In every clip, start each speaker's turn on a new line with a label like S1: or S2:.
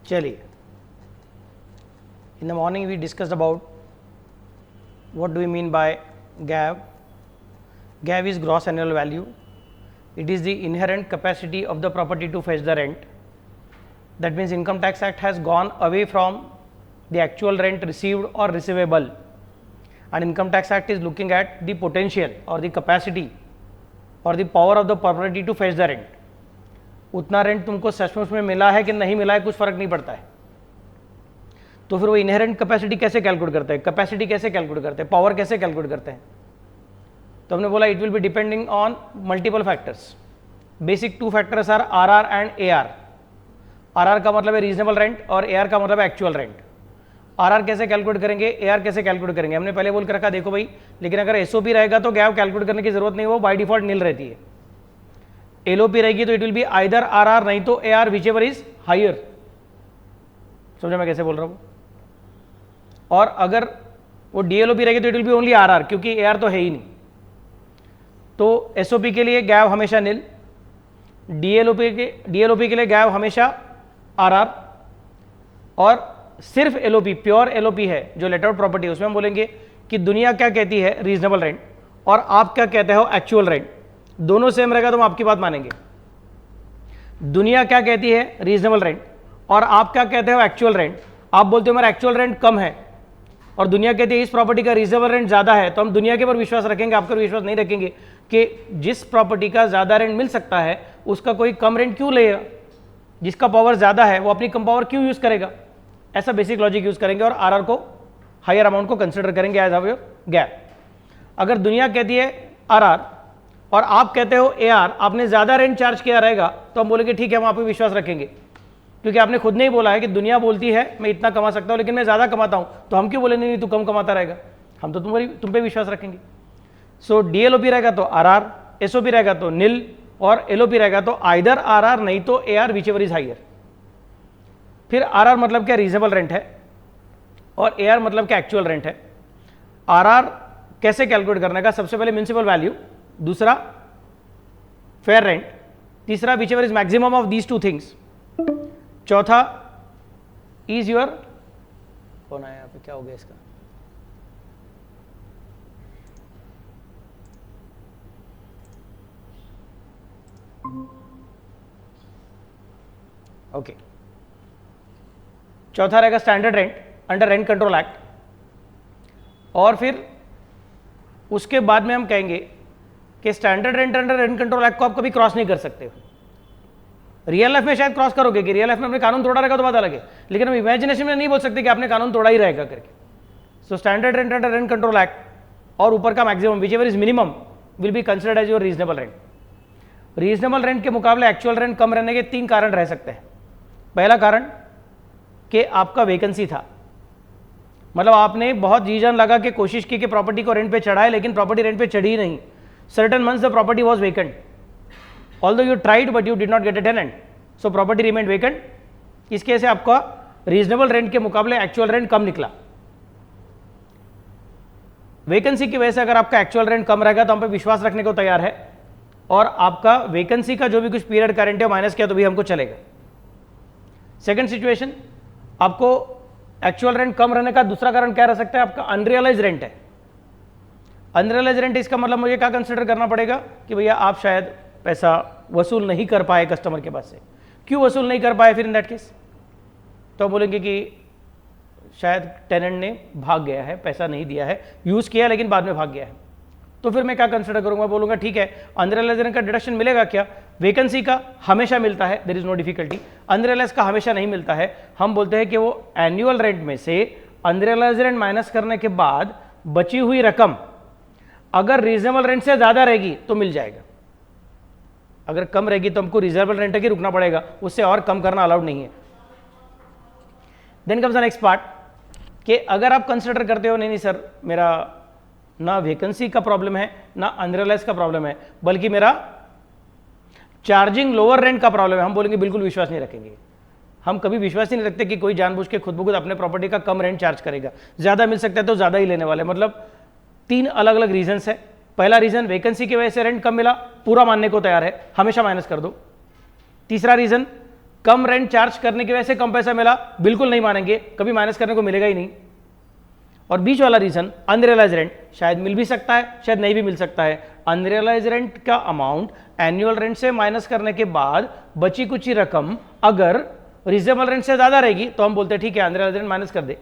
S1: चलिए, in the morning we discussed about what do we mean by GAV. GAV is gross annual value. It is the inherent capacity of the property to fetch the rent. That means Income Tax Act has gone away from the actual rent received or receivable, and Income Tax Act is looking at the potential or the capacity or the power of the property to fetch the rent. उतना rent तुमको सचमुच में मिला है कि नहीं मिला है कुछ फर्क नहीं पड़ता है। तो फिर वो इनहेरेंट कैपेसिटी कैसे कैलकुलेट करते हैं, कैपेसिटी कैसे कैलकुलेट करते हैं, पावर कैसे कैलकुलेट करते हैं? तो हमने बोला it will be depending on multiple factors. Basic two factors are RR and AR. RR का मतलब है रीजनेबल रेंट और एआर का मतलब है एक्चुअल रेंट. आरआर कैसे कैलकुलेट करेंगे, एआर कैसे कैलकुलेट करेंगे? हमने पहले बोल के रखा, देखो भाई, लेकिन अगर एसओपी रहेगा तो गैप कैलकुलेट करने की जरूरत नहीं, वो बाय डिफॉल्ट नील रहती है. एलओपी रहेगी तो it will be either RR नहीं तो AR, whichever is higher. समझो मैं कैसे बोल रहा हूं? और अगर वो डीएलओपी रहेगी तो it will B only RR, क्योंकि एआर तो है ही नहीं. तो एसओपी के लिए गैप हमेशा नील, डीएलओपी के लिए गैप हमेशा आरआर, और सिर्फ एलओपी, प्योर एलओपी है जो लेट आउट प्रॉपर्टी है, उसमें हम बोलेंगे कि दुनिया क्या कहती है रीजनेबल रेंट और आप क्या कहते हो एक्चुअल रेंट. दोनों सेम रहेगा तो हम आपकी बात मानेंगे. दुनिया क्या कहती है रीजनेबल रेंट और आप क्या कहते हो एक्चुअल रेंट. आप बोलते हो मेरा एक्चुअल रेंट कम है और दुनिया कहती है इस प्रॉपर्टी का रीजनेबल रेंट ज्यादा है, तो हम दुनिया के ऊपर विश्वास रखेंगे, आपके ऊपर विश्वास नहीं रखेंगे कि जिस प्रॉपर्टी का ज्यादा रेंट मिल सकता है उसका कोई कम रेंट क्यों लेगा. जिसका पावर ज्यादा है वो अपनी कम पावर क्यों यूज करेगा. ऐसा बेसिक लॉजिक यूज करेंगे और आरआर को, हायर अमाउंट को कंसिडर करेंगे एज अवर गैप. अगर दुनिया कहती है आरआर और आप कहते हो एआर, आपने ज्यादा रेंट चार्ज किया रहेगा तो हम बोलेंगे ठीक है, हम आप पे विश्वास रखेंगे, क्योंकि आपने खुद नहीं बोला है कि दुनिया बोलती है मैं इतना कमा सकता हूं लेकिन मैं ज्यादा कमाता हूं, तो हम क्यों बोले नहीं तू कम कमाता रहेगा, हम तो तुम पे विश्वास रखेंगे. सो डीएलओपी रहेगा तो आरआर, एसओपी रहेगा तो नील, और एलओपी रहेगा तो आइदर आरआर नहीं तो AR, whichever is higher. फिर आरआर मतलब क्या, रीजनेबल रेंट है, और एआर मतलब क्या, एक्चुअल रेंट है. आरआर कैसे कैलकुलेट करने का? सबसे पहले म्युनिसिपल वैल्यू, दूसरा फेयर रेंट, तीसरा whichever is maximum of these two things, चौथा इज योर, कौन आया यहाँ पे, क्या हो गया इसका, ओके. चौथा रहेगा standard rent under rent control act, और फिर उसके बाद में हम कहेंगे कि standard rent under rent control act को आप कभी क्रॉस नहीं कर सकते हो. रियल लाइफ में शायद क्रॉस करोगे कि रियल लाइफ में आपने कानून तोड़ा रहेगा तो बात अलग है, लेकिन हम इमेजिनेशन में नहीं बोल सकते कि आपने कानून तोड़ा ही रहेगा करके. So standard rent under rent control act और ऊपर का maximum whichever is minimum will be considered as your reasonable rent. Reasonable rent के मुकाबले एक्चुअल रेंट कम रहने के 3 कारण रह सकते हैं. पहला कारण कि आपका वैकेंसी था, मतलब आपने बहुत जी जान लगा के कोशिश की कि प्रॉपर्टी को रेंट पे चढ़ाए, लेकिन प्रॉपर्टी रेंट पे चढ़ी ही नहीं. Certain months the property was vacant, although you tried but you did not get a tenant, so property remained vacant. इस केस से आपका रीजनेबल रेंट के मुकाबले एक्चुअल रेंट कम निकला. वैकेंसी की वजह से अगर आपका एक्चुअल रेंट कम रहेगा तो हम पे विश्वास रखने को तैयार है, और आपका वैकेंसी का जो भी कुछ पीरियड का रेंट है माइनस किया तो भी हमको चलेगा. सेकंड सिचुएशन, आपको एक्चुअल रेंट कम रहने का दूसरा कारण क्या रह सकता है, आपका अनरियलाइज रेंट है. अनरियलाइज रेंट, इसका मतलब मुझे क्या कंसिडर करना पड़ेगा कि भैया आप शायद पैसा वसूल नहीं कर पाए कस्टमर के पास से. क्यों वसूल नहीं कर पाए फिर इन दैट केस? तो बोलेंगे कि शायद टेनेंट ने भाग गया है, पैसा नहीं दिया है, यूज किया लेकिन बाद में भाग गया है. तो फिर मैं क्या कंसिडर करूंगा, बोलूंगा ठीक है अनरियलाइज रेंट का डिडक्शन मिलेगा क्या? वैकेंसी का हमेशा मिलता है, there is no difficulty. Unrealise का हमेशा नहीं मिलता है. हम बोलते हैं कि वो एनुअल रेंट में से अनरियलाइज रेंट माइनस करने के बाद बची हुई रकम अगर रीजनेबल रेंट से ज्यादा रहेगी तो मिल जाएगा, अगर कम रहेगी तो हमको रीजनेबल रेंट तक ही रुकना पड़ेगा, उससे और कम करना अलाउड नहीं है. Then comes the next part कि अगर आप कंसिडर करते हो नहीं सर मेरा ना वैकेंसी का प्रॉब्लम है ना अनरियलाइज का प्रॉब्लम है, बल्कि मेरा चार्जिंग लोअर रेंट का प्रॉब्लम है, हम बोलेंगे बिल्कुल विश्वास नहीं रखेंगे. हम कभी विश्वास ही नहीं रखते कि कोई जानबूझ के खुद ब खुद अपने प्रॉपर्टी का कम रेंट चार्ज करेगा. ज्यादा मिल सकता है तो ज्यादा ही लेने वाले. मतलब 3 अलग अलग रीजंस है. पहला रीजन वैकेंसी की वजह से रेंट कम मिला, पूरा मानने को तैयार है, हमेशा माइनस कर दो. तीसरा रीजन कम रेंट चार्ज करने की वजह से कम पैसा मिला, बिल्कुल नहीं मानेंगे, कभी माइनस करने को मिलेगा ही नहीं। और बीच वाला रीजन अनरियलाइज रेंट, शायद मिल भी सकता है, शायद नहीं भी मिल सकता है। अनरियलाइज रेंट का अमाउंट एनुअल रेंट से माइनस करने के बाद बची कुछ रकम अगर रीजनेबल रेंट से ज्यादा रहेगी तो हम बोलते हैं ठीक है अनरियलाइज रेंट माइनस कर दे।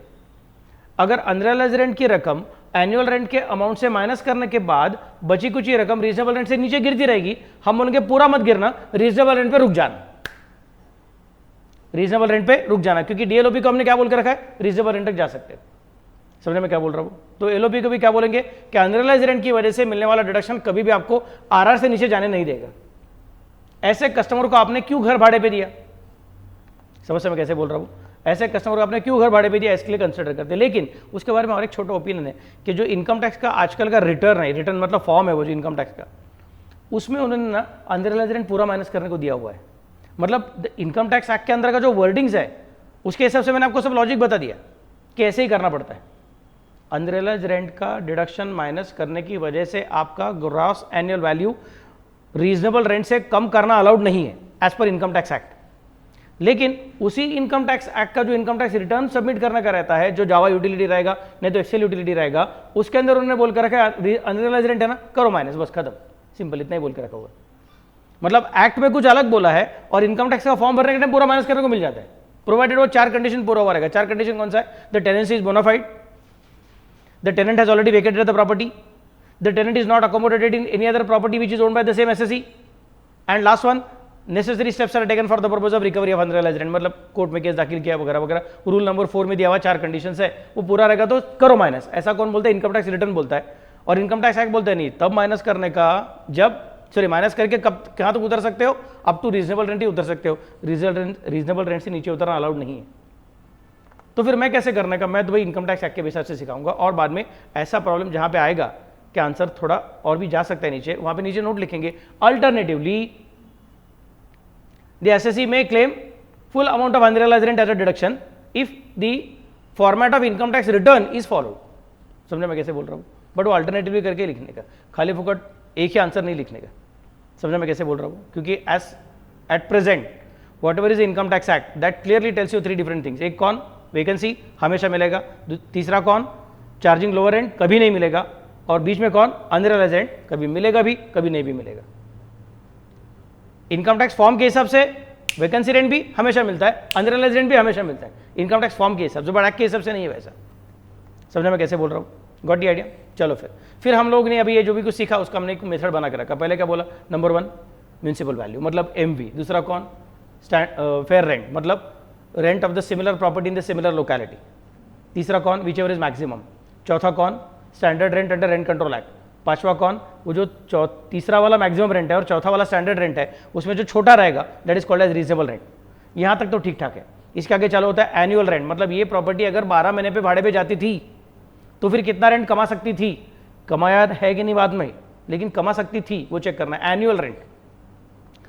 S1: अगर अनरियलाइज रेंट की रकम एनुअल रेंट के अमाउंट से माइनस करने के बाद बची कुछ रकम रीजनेबल रेंट से नीचे गिरती रहेगी, हम बोलेंगे पूरा मत गिरना, रीजनेबल रेंट पे रुक जाना, रीजनेबल रेंट पे रुक जाना, क्योंकि डीएलओपी को हमने क्या बोल कर रखा है, रीजनेबल रेंट तक जा सकते हैं। समझने में क्या बोल रहा हूं? तो एलओपी को भी क्या बोलेंगे कि अनरियलाइज रेंट की वजह से मिलने वाला डिडक्शन कभी भी आपको आरआर से नीचे जाने नहीं देगा। ऐसे कस्टमर को आपने क्यों घर भाड़े पे दिया, समझ में कैसे बोल रहा हूं, ऐसे कस्टमर को आपने क्यों घर भाड़े पे दिया, इसके लिए कंसिडर करते हैं। लेकिन उसके बारे में और एक छोटा ओपिनियन है कि जो इनकम टैक्स का आजकल का रिटर्न है, रिटर्न मतलब फॉर्म है वो जो इनकम टैक्स का, उसमें उन्होंने ना अनरियलाइज रेंट पूरा माइनस करने को दिया हुआ है। मतलब इनकम टैक्स एक्ट के अंदर का जो वर्डिंग्स है उसके हिसाब से मैंने आपको सब लॉजिक बता दिया कि ऐसे ही करना पड़ता है। अनरियलाइज रेंट का डिडक्शन माइनस करने की वजह से आपका gross annual value reasonable rent से कम करना अलाउड नहीं है as per income tax act. लेकिन उसी इनकम टैक्स एक्ट का जो इनकम टैक्स रिटर्न सबमिट करने का रहता है, जो जावा यूटिलिटी रहेगा नहीं तो एक्सेल यूटिलिटी रहेगा, उसके अंदर उन्होंने बोल कर रखा है अनरियलाइज रेंट है ना, करो माइनस, बस खत्म, सिंपल, इतना ही बोल कर रखा हुआ। मतलब एक्ट में कुछ अलग बोला है और इनकम टैक्स का फॉर्म भरने के टाइम पूरा माइनस करने को मिल जाता है, प्रोवाइडेड वो 4 कंडीशन पूरा हुआ रहेगा। 4 कंडीशन कौन सा है? The tenancy is bona fide, the tenant has already vacated the property, the tenant is not accommodated in any other property which is owned by the same SSE, and last one, necessary steps are taken for the purpose of recovery of unrealized rent। मतलब court में case दाखिल किया वगैरह वगैरह, rule number 4 में दिया हुआ 4 conditions है, वो पूरा रहेगा तो करो माइनस। ऐसा कौन बोलता है? इनकम टैक्स रिटर्न बोलता है। और इनकम टैक्स एक्ट बोलता है नहीं, तब माइनस करने का जब माइनस करके कब कहाँ तक उतर सकते हो, अप टू रीजनेबल रेंट ही उतर सकते हो, रीजनेबल रेंट से नीचे उतरना अलाउड नहीं है। तो फिर मैं कैसे करने का, मैं तो भाई इनकम टैक्स एक्ट के हिसाब से सिखाऊंगा। और बाद में ऐसा प्रॉब्लम जहां पे आएगा कि आंसर थोड़ा और भी जा सकता है नीचे, वहां पे नीचे नोट लिखेंगे अल्टरनेटिवली द एसएसई में claim full amount of unrealised rent as a deduction if the format of income tax return is followed. समझे मैं कैसे बोल रहा हूं? बट वो अल्टरनेटिवली करके लिखने का, खाली फुकट एक ही आंसर नहीं लिखने का। समझे मैं कैसे बोल रहा हूं? क्योंकि as at present whatever is income tax act that clearly tells you 3 different things. एक कौन? वैकेंसी हमेशा मिलेगा, तीसरा कौन? चार्जिंग लोअर रेंट कभी नहीं मिलेगा, और बीच में कौन? अनरियलाइज्ड रेंट कभी मिलेगा भी कभी नहीं भी मिलेगा। इनकम टैक्स फॉर्म के हिसाब से वैकेंसी रेंट भी हमेशा मिलता है, अनरियलाइज्ड रेंट भी हमेशा मिलता है, इनकम टैक्स फॉर्म के हिसाब से, बट एक्ट के हिसाब से नहीं है वैसा। समझे मैं कैसे बोल रहा हूँ? Got the idea? चलो फिर हम लोग ने अभी ये जो भी कुछ सीखा उसका हमने एक मेथड बना के रखा। पहले क्या बोला? नंबर 1 म्यूनिसिपल वैल्यू मतलब एमवी, दूसरा कौन? फेयर रेंट मतलब rent of the similar property in the similar locality, तीसरा कौन? विच एवर इज मैक्सिमम, चौथा कौन? Standard rent under rent control act, पांचवा कौन? वो जो तीसरा वाला मैक्सिमम रेंट है और चौथा वाला स्टैंडर्ड रेंट है, उसमें जो छोटा रहेगा that is called as reasonable rent. यहाँ तक तो ठीक ठाक है। इसके आगे चालू होता है एनुअल रेंट, मतलब ये प्रॉपर्टी अगर 12 महीने पे भाड़े पे जाती थी तो फिर कितना रेंट कमा सकती थी, कमाया है कि नहीं बाद में, लेकिन कमा सकती थी, वो चेक करना है एनुअल रेंट।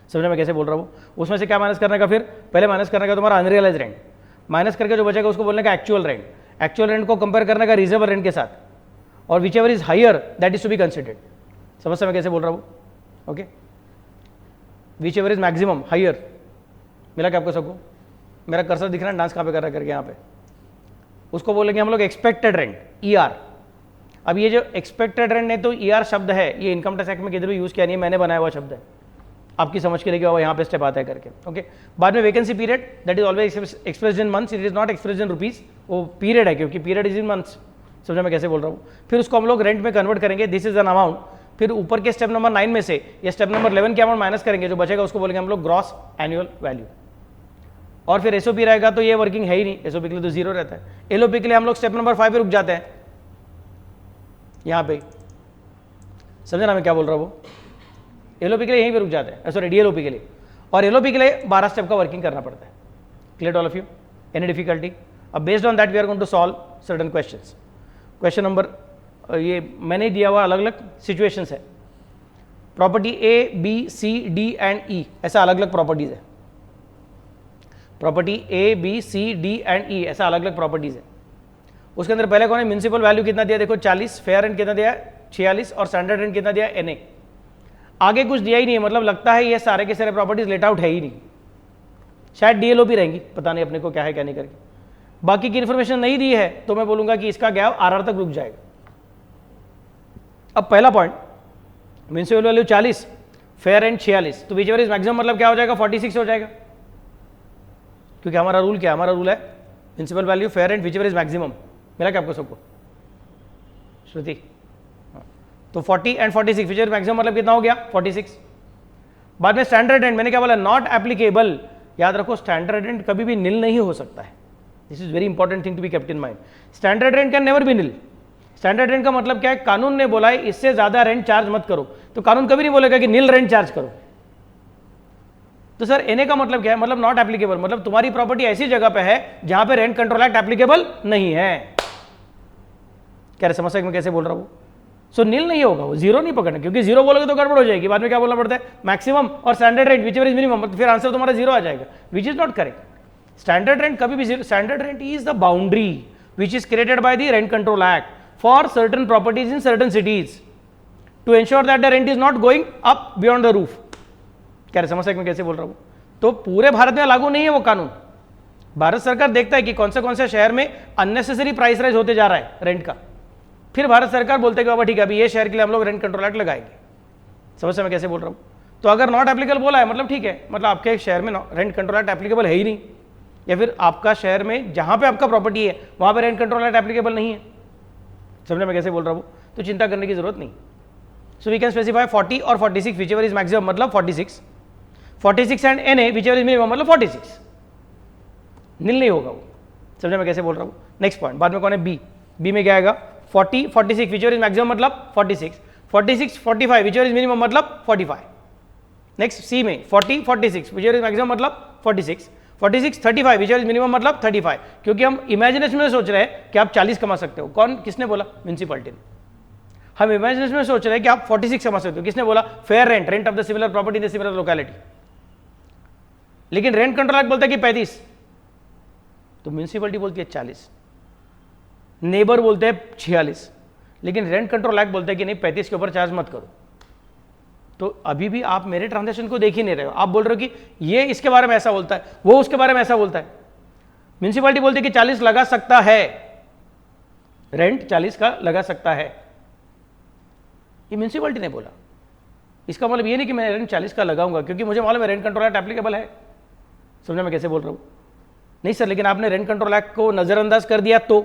S1: समझे मैं कैसे बोल रहा हूँ? उसमें से क्या माइनस करने का? फिर पहले माइनस करने का तुम्हारा अनरियलाइज रेंट, माइनस करके जो बचेगा उसको बोलने का एक्चुअल रेंट, एक्चुअल रेंट को कंपेयर करने का रीजनेबल रेंट के साथ, और whichever is higher that is to be considered. समझ मैं कैसे बोल रहा हूँ? Okay, whichever is maximum higher, मिला क्या आपको सबको? मेरा कर्सर दिख रहा है, डांस कहाँ पे कर रहा है करके यहाँ पे, उसको बोलेंगे हम लोग एक्सपेक्टेड रेंट, ईआर। अब ये जो एक्सपेक्टेड रेंट है तो ईआर शब्द है, ये इनकम टैक्स एक्ट में किधर भी यूज किया नहीं है, मैंने बनाया हुआ शब्द है, आपकी समझ के लिए क्या हुआ यहाँ पे स्टेप आता है करके। ओके, बाद में vacancy period that is always expressed in months, it is not expressed in rupees, वो पीरियड है क्योंकि पीरियड इज इन मंथ्स। समझा मैं कैसे बोल रहा हूँ? फिर उसको हम लोग रेंट में कन्वर्ट करेंगे, दिस इज एन अमाउंट। फिर ऊपर के स्टेप नंबर 9 में से या स्टेप नंबर 11 के अमाउंट माइनस करेंगे, जो बचेगा उसको बोलेंगे हम लोग ग्रॉस एनुअल वैल्यू। और फिर एसओपी रहेगा तो ये वर्किंग है ही नहीं, एसओपी के लिए तो 0 रहता है। एलओपी के लिए हम लोग स्टेप नंबर 5 पे रुक जाते हैं, यहाँ पे। समझे ना मैं क्या बोल रहा हूँ? एलओपी के लिए यहीं पे रुक जाते हैं, सॉरी डीएलओपी के लिए। और एलओपी के लिए 12 स्टेप का वर्किंग करना पड़ता है। Clear all of you? Any difficulty? अब based on that we are going to solve certain questions. Question number, ये मैंने दिया हुआ अलग अलग सिचुएशंस है। Property A B C D and E, ऐसा अलग अलग प्रॉपर्टीज है। Property A B C D and E, ऐसा अलग अलग प्रॉपर्टीज है। उसके अंदर पहले कौन है? म्यूनिसिपल वैल्यू कितना दिया? देखो 40, फेयर रेंट कितना दिया? 46, और स्टैंडर्ड रेंट कितना दिया? एनए। आगे कुछ दिया ही नहीं है, मतलब लगता है ये सारे के सारे प्रॉपर्टीज लेट आउट है ही नहीं। शायद DLOP रहेंगी, पता नहीं अपने को क्या है क्या नहीं करके, बाकी की इन्फॉर्मेशन नहीं दी है तो मैं बोलूंगा कि इसका गैप RR तक रुक जाएगा। अब पहला point, municipal value 40, fair rent 46, तो विच एवर इज मैक्सिमम मतलब क्या हो जाएगा 46 हो जाएगा, क्योंकि हमारा रूल क्या है, हमारा रूल है municipal value fair rent which ever is maximum. मिला क्या आपको सबको श्रुति? तो 40 एंड 46 विच एवर मैक्सिमम मतलब कितना हो गया 46। बाद में स्टैंडर्ड रेंट, मैंने क्या बोला नॉट एप्लीकेबल, याद रखो स्टैंडर्ड रेंट कभी भी नील नहीं हो सकता है, this is very important thing to be kept in mind. Standard rent can never be nil. Standard rent का मतलब क्या है, कानून ने बोला है इससे ज्यादा रेंट चार्ज मत करो, तो कानून कभी नहीं बोलेगा कि नील रेंट चार्ज करो। तो सर एनए का मतलब क्या है, मतलब नॉट एप्लीकेबल, मतलब तुम्हारी प्रॉपर्टी ऐसी जगह पे है जहां पे रेंट कंट्रोल एक्ट एप्लीकेबल नहीं है। क्या समस्या में कैसे बोल रहा हूं? सो नील नहीं होगा, वो जीरो नहीं पकड़ना, क्योंकि जीरो बोलोगे तो गड़बड़ हो जाएगी, बाद में क्या बोलना पड़ता है मैक्सिमम और standard rent which ever is minimum, फिर आंसर तुम्हारा जीरो आ जाएगा, which is not correct. Standard rent कभी भी zero, standard rent is the boundary which is created by the rent control act for certain properties in certain cities to ensure that the rent is not going up beyond the roof। क्या समझ में कैसे बोल रहा हूं? तो पूरे भारत में लागू नहीं है वो कानून। भारत सरकार देखता है कि कौन से शहर में अननेसेसरी प्राइस राइज होते जा रहा है रेंट का, फिर भारत सरकार बोलते हैं कि बाबा ठीक है अभी ये शहर के लिए हम लोग रेंट कंट्रोल एक्ट लगाएंगे। समझ में कैसे बोल रहा हूं? तो अगर नॉट एप्लीकेबल बोला है मतलब ठीक है, मतलब आपके शहर में रेंट कंट्रोल एक्ट एप्लीकेबल है ही नहीं, या फिर आपका शहर में जहां पे आपका प्रॉपर्टी है वहां पे रेंट कंट्रोल एक्ट एप्लीकेबल नहीं है। समझने में कैसे बोल रहा हूं? तो चिंता करने की जरूरत नहीं। सो वी कैन स्पेसिफाई 40 और 46 विच एवर इज मैक्सिमम मतलब 46, 46 and NA whichever is minimum मतलब 46, नील नहीं होगा वो। समझने में कैसे बोल रहा हूं? नेक्स्ट पॉइंट, बाद में कौन है बी, बी में क्या आएगा 40 46 विच एवर इज मैक्सिमम मतलब 46, 46 45 विच एवर इज मिनिमम मतलब 45। नेक्स्ट सी में 40 46 विच एवर इज मैक्सिमम मतलब 46, 46 35 विच इज मिनिमम मतलब 35, क्योंकि हम इमेजिनेशन में सोच रहे हैं कि आप 40 कमा सकते हो। कौन किसने बोला? म्युनिसिपैलिटी ने। हम इमेजिनेशन में सोच रहे हैं कि आप 46 कमा सकते हो, किसने बोला? Fair rent, rent of the similar property in the similar locality. लेकिन रेंट कंट्रोल एक्ट बोलता है कि 35, तो म्युनिसिपैलिटी बोलती है 40, नेबर बोलते हैं 46, लेकिन रेंट कंट्रोल एक्ट बोलता है कि नहीं 35 के ऊपर चार्ज मत करो। तो अभी भी आप मेरे ट्रांजैक्शन को देख ही नहीं रहे हो, आप बोल रहे हो कि ये इसके बारे में ऐसा बोलता है, वो उसके बारे में ऐसा बोलता है। म्युनिसिपैलिटी बोलती है कि 40 लगा सकता है, रेंट 40 का लगा सकता है, ये म्युनिसिपैलिटी ने बोला। इसका मतलब ये नहीं कि मैं रेंट 40 का लगाऊंगा क्योंकि मुझे मालूम है रेंट कंट्रोल एक्ट एप्लीकेबल है। समझने में कैसे बोल रहा हूं? नहीं सर, लेकिन आपने रेंट कंट्रोल एक्ट को नजरअंदाज कर दिया तो,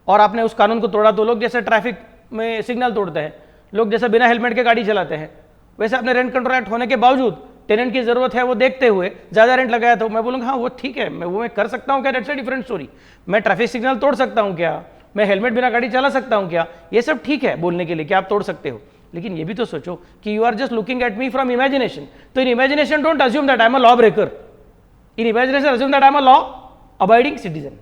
S1: और आपने उस कानून को तोड़ा तो। लोग जैसे ट्रैफिक में सिग्नल तोड़ते हैं, लोग जैसे बिना हेलमेट के गाड़ी चलाते हैं, वैसे आपने रेंट कंट्रोल एक्ट होने के बावजूद टेनेंट की जरूरत है वो देखते हुए ज्यादा रेंट लगाया, तो मैं बोलूंगा हाँ वो ठीक है, मैं कर सकता हूं क्या? That's a different story. मैं ट्रैफिक सिग्नल तोड़ सकता हूं क्या? मैं हेलमेट बिना गाड़ी चला सकता हूं क्या? ये सब ठीक है बोलने के लिए कि आप तोड़ सकते हो, लेकिन ये भी तो सोचो कि you are just looking at me from imagination. तो in imagination don't assume that I am a law breaker, in imagination assume that I am a law abiding citizen.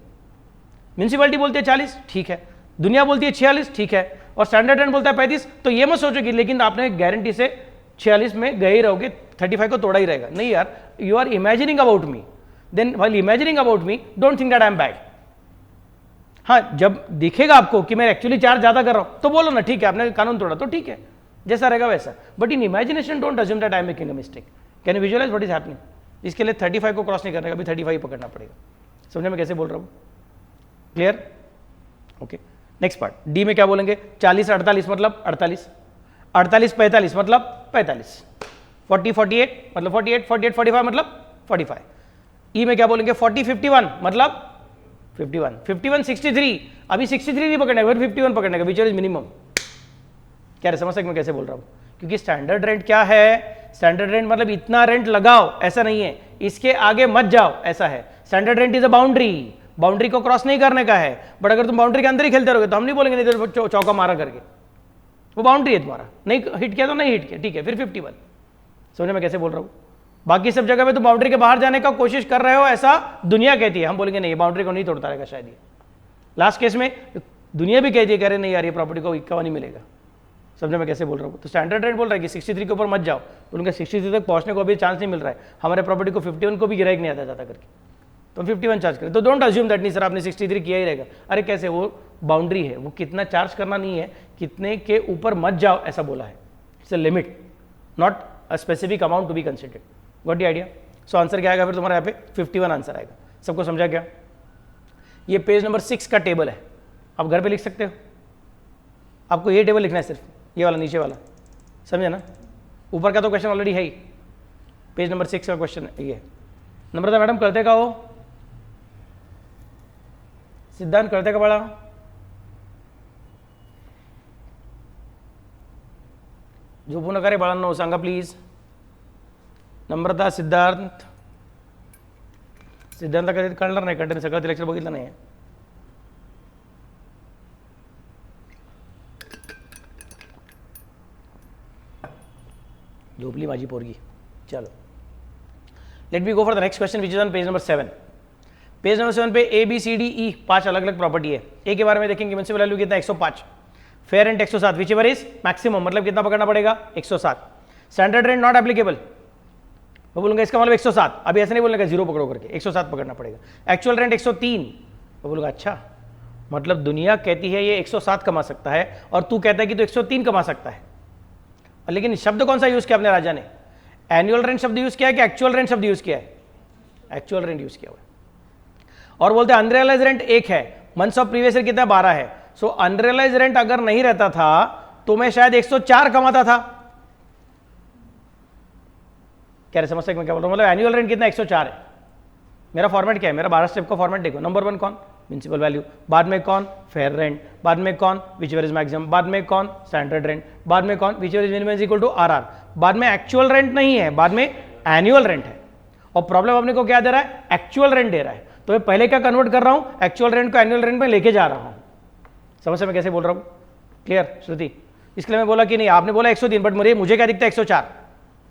S1: Municipality बोलती है 40, ठीक है, दुनिया बोलती है 46, ठीक है, और स्टैंडर्ड रेंट बोलता है 35, तो ये मत सोचो कि लेकिन आपने गारंटी से 46 में गए ही रहोगे, 35 को तोड़ा ही रहेगा। नहीं यार, you are imagining about me, then while imagining about me don't think that I am bad. हाँ, जब दिखेगा आपको कि मैं एक्चुअली चार्ज ज्यादा कर रहा हूं तो बोलो ना ठीक है, आपने कानून तोड़ा तो ठीक है, जैसा रहेगा वैसा। But in imagination don't assume that I am making a mistake. Can you visualise what is happening? इसके लिए 35 को क्रॉस नहीं करने का, अभी 35 पकड़ना पड़ेगा। समझने में कैसे बोल रहा हूं? Clear? Okay, next part D में क्या बोलेंगे? 40 48 मतलब 48, 48 45 मतलब 45, 40 48 मतलब 48, 48 45 मतलब 45। ई में क्या बोलेंगे? 40 51 मतलब 51, 51 63, अभी 63 नहीं पकड़ने का, फिर 51 पकड़ने का, विच इज मिनिमम। क्या रे समझ में कैसे बोल रहा हूं? क्योंकि स्टैंडर्ड रेंट क्या है? स्टैंडर्ड रेंट मतलब इतना रेंट लगाओ, ऐसा नहीं है, इसके आगे मत जाओ, ऐसा है। Standard rent is a boundary, boundary को क्रॉस नहीं करने का है। बट अगर तुम बाउंड्री के अंदर ही खेलते रहोगे तो हम नहीं बोलेंगे नहीं तो चौका मारा करके, वो बाउंड्री है तुम्हारा, नहीं हिट किया तो नहीं हिट किया, ठीक है, फिर 51। समझने में कैसे बोल रहा हूं? बाकी सब जगह पे तुम बाउंड्री के बाहर जाने का कोशिश कर रहे हो, ऐसा दुनिया कहती है, हम बोलेंगे नहीं बाउंड्री को नहीं तोड़ता रहेगा शायद ये। लास्ट केस में दुनिया भी कहती है कह रहे नहीं यार ये प्रॉपर्टी को इक्का नहीं मिलेगा। समझने में कैसे बोल रहा हूँ? तो स्टैंडर्ड रेट बोल रहा है कि 63 के ऊपर मत जाओ, उनका 63 तक पहुंचने को अभी चांस नहीं मिल रहा है। हमारे प्रॉपर्टी को 51 को भी गिराइक नहीं आता जाता करके, तो 51 चार्ज करें। तो डोंट अज्यूम दैट नहीं सर आपने 63 किया ही रहेगा। अरे कैसे, वो बाउंड्री है, वो कितना चार्ज करना नहीं है, कितने के ऊपर मत जाओ ऐसा बोला है। It's a limit, not a specific amount to be considered. Got the idea? So answer क्या आएगा फिर तुम्हारा यहाँ पे 51 आंसर आएगा। सबको समझा क्या? ये पेज नंबर 6 का टेबल है, आप घर पे लिख सकते हो। आपको ये टेबल लिखना है, सिर्फ ये वाला नीचे वाला, समझे ना? ऊपर का तो क्वेश्चन ऑलरेडी है ही, पेज नंबर 6 का क्वेश्चन ये। नम्रता मैडम करते का हो, सिद्धांत करते का बड़ा, झोपू नका रे बाळांनो, सांगा प्लीज। नम्रता, सिद्धांत, सिद्धांत कधी कळणार नाही, कंटेंट सगळं लेक्चर बघितलं नाही। झोपली माझी पोरगी। चलो let me go for the next question which is on page number 7। Page number 7 पे ए बी सी डी ई 5 अलग अलग प्रॉपर्टी है। ए के बारे में देखेंगे, म्युनिसिपल वैल्यू कितना 105, fair rent 107, which ever is maximum, मतलब कितना पकड़ना पड़ेगा 107। स्टैंडर्ड रेंट नॉट एप्लीकेबल, मैं बोलूंगा इसका मतलब 107, अभी ऐसे नहीं बोलने का 0 पकड़ो करके, 107 पकड़ना पड़ेगा। एक्चुअल रेंट 103, मैं बोलूंगा अच्छा मतलब दुनिया कहती है ये 107 कमा सकता है और तू कहता है कि तो 103 कमा सकता है। लेकिन शब्द कौन सा यूज किया अपने राजा ने? एनुअल रेंट शब्द यूज किया है कि एक्चुअल रेंट शब्द यूज किया है? एक्चुअल रेंट यूज किया हुआ है। और बोलते हैं अनरियलाइज रेंट 1 है, मंथ्स ऑफ प्रीवियस ईयर कितना 12 है। सो अनरियलाइज रेंट अगर नहीं रहता था तो मैं शायद 104 कमाता था। क्या रे समझते मैं क्या बोल रहा हूं? मतलब एनुअल रेंट कितना 104 है। मेरा फॉर्मेट क्या है? मेरा 12 स्टेप का फॉर्मेट देखो। नंबर 1 कौन? म्युनिसिपल वैल्यू, बाद में कौन? फेयर रेंट, बाद में कौन? विच एवर इज मैक्सिमम, बाद में कौन? स्टैंडर्ड रेंट, बाद में कौन? Whichever is minimum is equal to RR, बाद में एक्चुअल रेंट नहीं है, बाद में एनुअल रेंट है। और प्रॉब्लम अपने को क्या दे रहा है? एक्चुअल रेंट दे रहा है। तो मैं पहले क्या कन्वर्ट कर रहा हूं? एक्चुअल रेंट को एनुअल रेंट में लेके जा रहा हूं। समझ से मैं कैसे बोल रहा हूं? क्लियर श्रुति? इसलिए मैं बोला कि नहीं, आपने बोला 103, बट मुझे क्या दिखता है 104।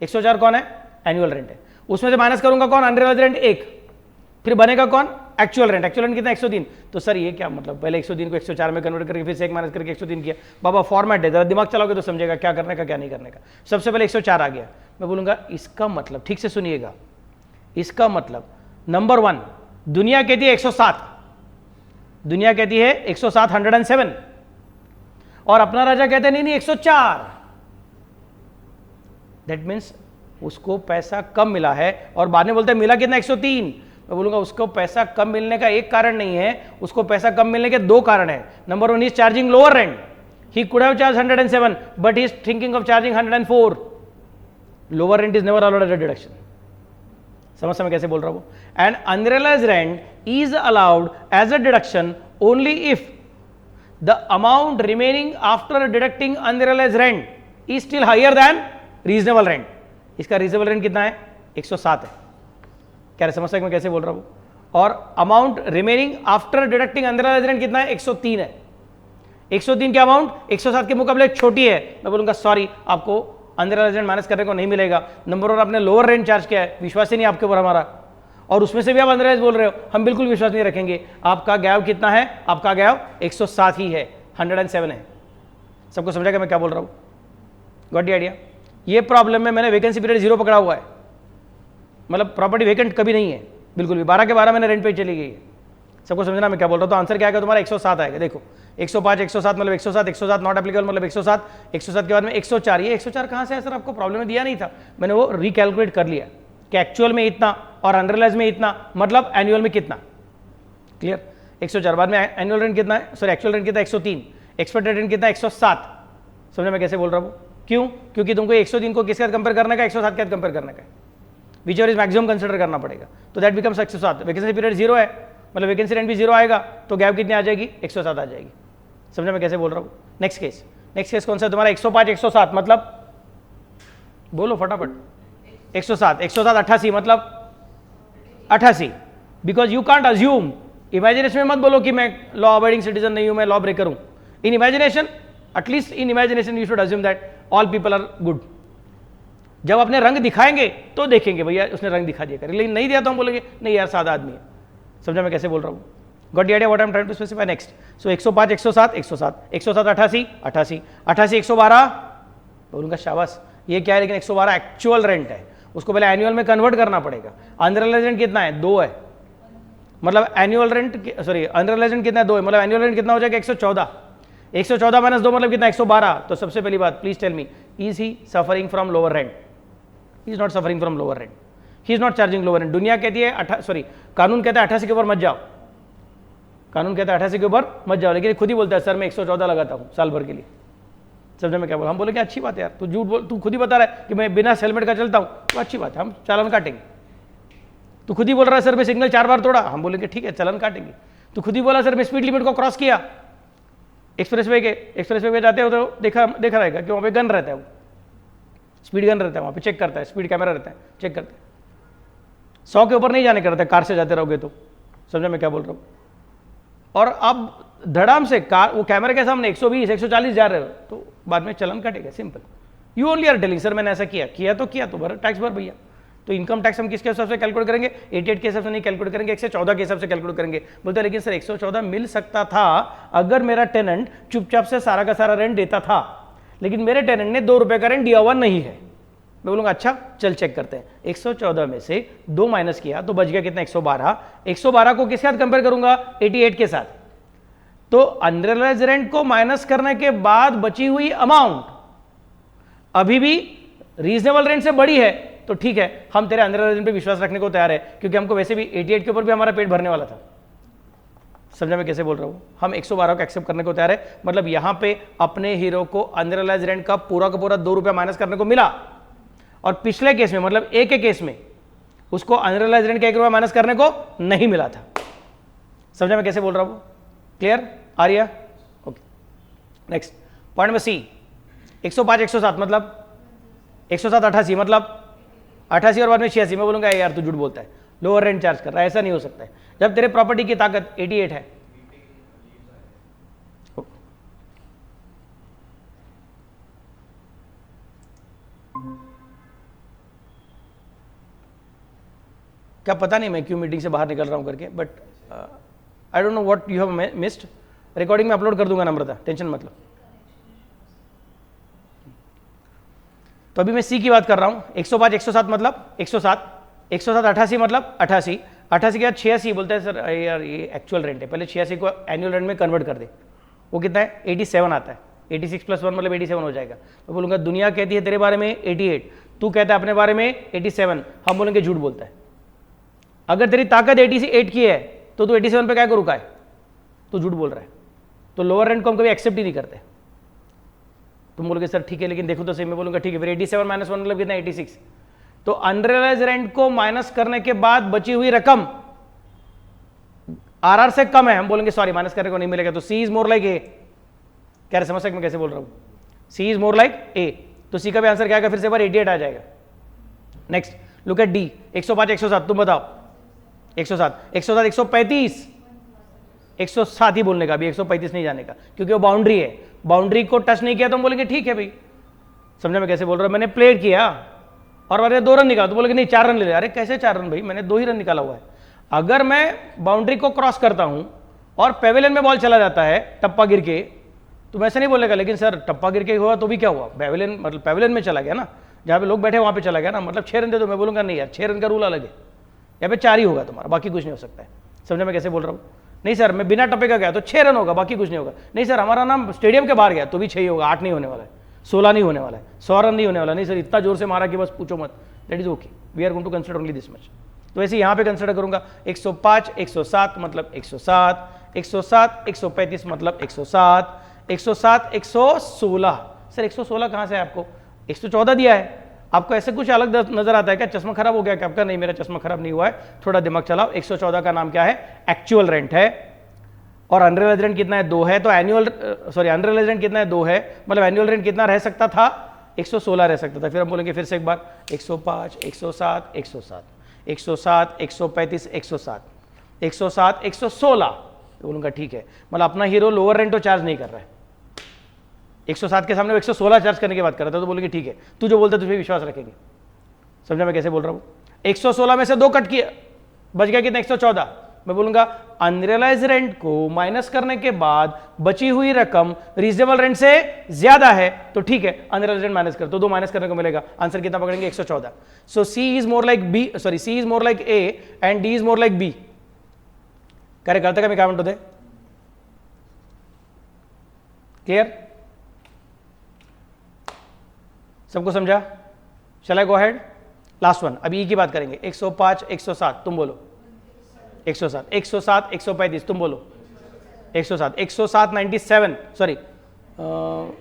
S1: 104 कौन है? एनुअल रेंट है। उसमें से माइनस करूंगा कौन? अनरियलाइज्ड रेंट 1, फिर बनेगा कौन? Actual rent. एक्चुअल रेंट कितना 103। तो सर ये क्या मतलब? पहले 103 को 104 में कन्वर्ट करके फिर से 1 माइनस करके 103 किया। बाबा फॉर्मेट है, जरा दिमाग चलाओगे तो समझेगा क्या करने का क्या नहीं करने का। सबसे पहले 104 आ गया, मैं बोलूंगा इसका मतलब, ठीक से सुनिएगा, इसका मतलब नंबर 1 दुनिया कहती है 107, दुनिया कहती है 107 107, और अपना राजा कहते हैं नहीं 104। दैट मीन्स उसको पैसा कम मिला है और बाद में बोलते हैं मिला कितना 103। मैं बोलूंगा उसको पैसा कम मिलने का एक कारण नहीं है, उसको पैसा कम मिलने के 2 कारण है। Number 1 is charging lower rent, he could have charge 107 but he is thinking of charging 104। Lower rent is never allowed as a deduction. समझ समझ कैसे बोल रहा हूं? And unrealised rent is allowed as a deduction only if the amount remaining after deducting unrealised rent is still higher then reasonable rent. इसका reasonable rent कितना है? 107 है। क्या समझ सकते मैं कैसे बोल रहा हूं? और amount remaining after deducting unrealised rent कितना है? 103 है। 103 की अमाउंट 107 के मुकाबले छोटी है। मैं बोलूंगा सॉरी, आपको अनरियलाइज्ड रेंट माइनस करने को नहीं मिलेगा। नंबर 1 आपने लोअर रेंट चार्ज किया है, विश्वास ही नहीं आपके ऊपर हमारा, और उसमें से भी आप अनरियलाइज बोल रहे हो, हम बिल्कुल विश्वास नहीं रखेंगे। आपका गैप कितना है? आपका गैप 107 ही है, 107 है। सबको समझा मैं क्या बोल रहा हूं? Got the idea? ये प्रॉब्लम में मैंने वैकेंसी पीरियड 0 पकड़ा हुआ है, मतलब प्रॉपर्टी वेकेंट कभी नहीं है बिल्कुल भी। 12 के 12 मैंने रेंट पे चली गई है। सबको समझना मैं क्या बोल रहा हूं? तो आंसर क्या आएगा तुम्हारा? 107 आएगा। देखो 105 107 मतलब 107, 107 नॉट एप्लीकेबल मतलब 107, 107 के बाद में 104। ये 104 कहां से है सर? आपको प्रॉब्लम में दिया नहीं था, मैंने वो रिकैलकुलेट कर लिया कि एक्चुअल में इतना और अनरियलाइज में इतना, मतलब एनुअल में कितना। क्लियर? 104 बाद में एनुअल रेंट कितना है, सॉरी एक्चुअल रेंट कितना 103, एक्सपेक्टेड रेंट कितना 107। समझे मैं कैसे बोल रहा हूं? क्यों? क्योंकि तुमको 103 को किसके साथ कंपेयर करने का, 107 के साथ कंपेयर करने का, which ever is maximum consider करना पड़ेगा। तो दैट बिकम्स 107। वैकेंसी पीरियड 0 है, मतलब वैकेंसी रेंट भी 0 आएगा, तो गैप कितनी आ जाएगी? 107 आ जाएगी। समझे मैं कैसे बोल रहा हूं? नेक्स्ट केस, नेक्स्ट केस कौन सा है तुम्हारा? 105 107 मतलब बोलो फटाफट। 107 107 88 मतलब 88, because you can't assume, imagination में मत बोलो कि मैं लॉ अबाइडिंग सिटीजन नहीं हूं, मैं लॉ ब्रेकर हूं। In imagination, at least in imagination you should assume that all people are good. जब अपने रंग दिखाएंगे तो देखेंगे भैया उसने रंग दिखा दिया करे, लेकिन नहीं दिया तो हम बोलेंगे नहीं यार सादा आदमी है। समझा मैं कैसे बोल रहा हूं? Got the idea what I am trying to specify? Next, so 105 107 107 107 88 88 88 112, बोलूंगा शाबाश, ये क्या है? लेकिन 112 एक्चुअल रेंट है, उसको पहले एनुअल में कन्वर्ट करना पड़ेगा। अनरियलाइज्ड रेंट कितना है? 2 है, मतलब annual rent, sorry unrealised rent कितना है? 2 है, मतलब एनुअल रेंट कितना हो जाएगा? 114। 114 माइनस 2 मतलब कितना? 112। तो सबसे पहली बात please tell me, is he suffering from lower rent? He is not suffering from lower rent, he is not charging lower rent. दुनिया कहती है सॉरी कानून कहता है 88 के ऊपर मत जाओ, कानून कहता है 88 के ऊपर मत जाओ, लेकिन खुद ही बोलता है सर मैं 114 लगाता हूँ साल भर के लिए। समझे मैं क्या बोला? हम बोले कि अच्छी बात है यार, तू झूठ बोल, तू खुद ही बता रहा है कि मैं बिना हेलमेट का चलता हूँ, तो अच्छी बात है, हम चालान काटेंगे। तू खुद ही बोल रहा है सर मैं सिग्नल 4 बार तोड़ा, हम बोलेंगे ठीक है चालान काटेंगे। तू खुद ही बोला सर मैं स्पीड लिमिट को क्रॉस किया, एक्सप्रेसवे पे जाते हो तो देखा रहेगा कि वहाँ पे गन रहता है, वो स्पीड गन रहता है, वहाँ पे चेक करता है, स्पीड कैमरा रहता है, चेक करता है। 100 के ऊपर नहीं जाने का रहता है कार से जाते रहोगे तो। समझा मैं क्या बोल रहा हूँ? और अब धड़ाम से कार वो कैमरे के सामने 120 140 जा रहे हो तो बाद में चलन कटेगा, simple. You only are telling sir मैंने ऐसा किया तो भर टैक्स भर भैया। तो इनकम टैक्स हम किसके हिसाब से कैलकुलेट करेंगे? 88 के हिसाब से नहीं कैलकुलेट करेंगे, 114 के हिसाब से कैलकुलेट करेंगे। बोलते हैं लेकिन सर 114 मिल सकता था अगर मेरा टेनेंट चुपचाप से सारा का सारा रेंट देता था, लेकिन मेरे टेनेंट ने 2 रुपए का रेंट दिया हुआ नहीं है। मैं बोलूँगा अच्छा चल चेक करते हैं। 114 में से 2 माइनस किया तो बच गया कितना? 112। 112 को किसके साथ कंपेयर करूंगा? 88 के साथ। तो अनरियलाइज्ड रेंट को माइनस करने के बाद बची हुई अमाउंट अभी भी रीजनेबल रेंट से बड़ी है, तो ठीक है हम तेरे अनरियलाइज्ड रेंट पे विश्वास रखने को तैयार है, क्योंकि हमको वैसे भी 88 के ऊपर भी हमारा पेट भरने वाला था। समझा मैं कैसे बोल रहा हूं? हम 112 को एक्सेप्ट करने को तैयार है, मतलब यहां पे अपने हीरो को अनरियलाइज्ड रेंट का पूरा 2 रुपया माइनस करने को मिला, और पिछले केस में मतलब ए के केस में उसको अनरियलाइज्ड रेंट का 1 रुपया माइनस करने को नहीं मिला था। समझा मैं कैसे बोल रहा हूं? क्लियर आ रही है? ओके नेक्स्ट पॉइंट में सी। 105 107 मतलब 107 88 मतलब 88 और बाद में 86। मैं बोलूंगा यार तू झूठ बोलता है, लोअर रेंट चार्ज कर रहा है, ऐसा नहीं हो सकता है जब तेरे प्रॉपर्टी की ताकत 88 है। क्या पता नहीं मैं क्यों मीटिंग से बाहर निकल रहा हूं करके, but I don't know what you have missed. Recording में अपलोड कर दूंगा नम्रता, टेंशन मत लो। तो अभी मैं सी की बात कर रहा हूं। 105 107 मतलब 107, 107 88 मतलब 88, 88 के बाद 86 बोलते हैं सर यार ये एक्चुअल रेंट है, पहले 86 को एनुअल रेंट में कन्वर्ट कर दे। वो कितना है? 87 आता है। 86 + 1 मतलब 87 हो जाएगा। मैं बोलूंगा दुनिया कहती है तेरे बारे में 88, तू कहता है अपने बारे में 87, हम बोलेंगे झूठ बोलता है। अगर तेरी ताकत 88 की है तो तू 87 पे क्या को रुका है? तू झूठ बोल रहा है। तो लोअर रेंट को हम कभी एक्सेप्ट ही नहीं करते। तुम बोलोगे सर ठीक है लेकिन देखो तो सही। मैं बोलूंगा ठीक है फिर 87 - 1 मतलब कितना? 86। तो अनरियलाइज रेंट को माइनस करने के बाद बची हुई रकम आरआर से कम है, हम बोलेंगे सॉरी माइनस करने को नहीं मिलेगा। तो सी इज मोर लाइक ए। कह रहे समझ सकते मैं कैसे बोल रहा हूं? सी इज मोर लाइक ए। तो सी का भी आंसर क्या आएगा? फिर से बार 88 आ जाएगा। Next look at D. 105 107 तुम बताओ। 107 107 135 107 ही बोलने का, अभी 135 नहीं जाने का, क्योंकि वो बाउंड्री है। बाउंड्री को टच नहीं किया तो हम बोलेंगे ठीक है भाई। समझा मैं कैसे बोल रहा हूं? मैंने प्लेड किया और मैंने 2 रन निकाला तो बोलेंगे नहीं 4 रन ले ले। अरे कैसे 4 रन भाई, मैंने 2 ही रन निकाला हुआ है। अगर मैं बाउंड्री को क्रॉस करता हूं और पेविलियन में बॉल चला जाता है टप्पा गिर के, तो मैं ऐसा नहीं बोलेगा लेकिन सर टप्पा गिर के हुआ तो भी क्या हुआ? पेविलियन मतलब पेविलियन में चला गया ना, जहां पे लोग बैठे वहां पे चला गया ना, मतलब 6 रन दे दो। मैं बोलूंगा नहीं यार 6 रन का रूल अलग है, यहाँ पे 4 ही होगा तुम्हारा, बाकी कुछ नहीं हो सकता है। समझा मैं कैसे बोल रहा हूँ? नहीं सर मैं बिना टप्पे का गया तो 6 रन होगा, बाकी कुछ नहीं होगा। नहीं सर हमारा नाम स्टेडियम के बाहर गया तो भी 6 ही होगा, 8 नहीं होने वाला है, 16 नहीं होने वाला है, 100 रन नहीं होने वाला। नहीं सर इतना जोर से मारा कि बस पूछो मत। That is okay, we are going to consider only this much. तो ऐसे यहाँ पे कंसिडर करूंगा 105 107 मतलब 107, 107 135 मतलब 107, 107 116। सर 116 कहाँ से है आपको? 114 दिया है आपको। ऐसे कुछ अलग नजर आता है क्या? चश्मा खराब हो गया क्या आपका? नहीं मेरा चश्मा खराब नहीं हुआ है, थोड़ा दिमाग चलाओ। 114 का नाम क्या है? एक्चुअल रेंट है। और अनरियलाइज्ड रेंट कितना है? 2 है। तो अनरियलाइज्ड रेंट कितना है? 2 है, मतलब एनुअल रेंट कितना रह सकता था? 116 रह सकता था। फिर हम बोलेंगे फिर से एक बार 105 107 107 107 135 107 107 116। तो बोलूंगा ठीक है, मतलब अपना हीरो लोअर रेंट तो चार्ज नहीं कर रहा है। 107 के सामने वो 116 चार्ज करने की बात कर रहा था, तो बोलेंगे ठीक है तू जो बोलता है तुझे विश्वास रखेंगे। समझा मैं कैसे बोल रहा हूं? 116 में से 2 कट किया, बच गया कितना? 114। मैं बोलूंगा अनरियलाइज रेंट को माइनस करने के बाद बची हुई रकम रीजनेबल रेंट से ज्यादा है, तो ठीक है अनरियलाइज रेंट माइनस कर, तो 2 माइनस करने को मिलेगा। आंसर कितना पकड़ेंगे? 114। So C is more like B, sorry C is more like A and D is more like B. करे करते का मैं कमेंट होते क्लियर? सबको समझा? Shall I go ahead? Last one, अभी ई की बात करेंगे। 105, 107, तुम बोलो 107, 107, 135, तुम बोलो 107, 107, 97, सॉरी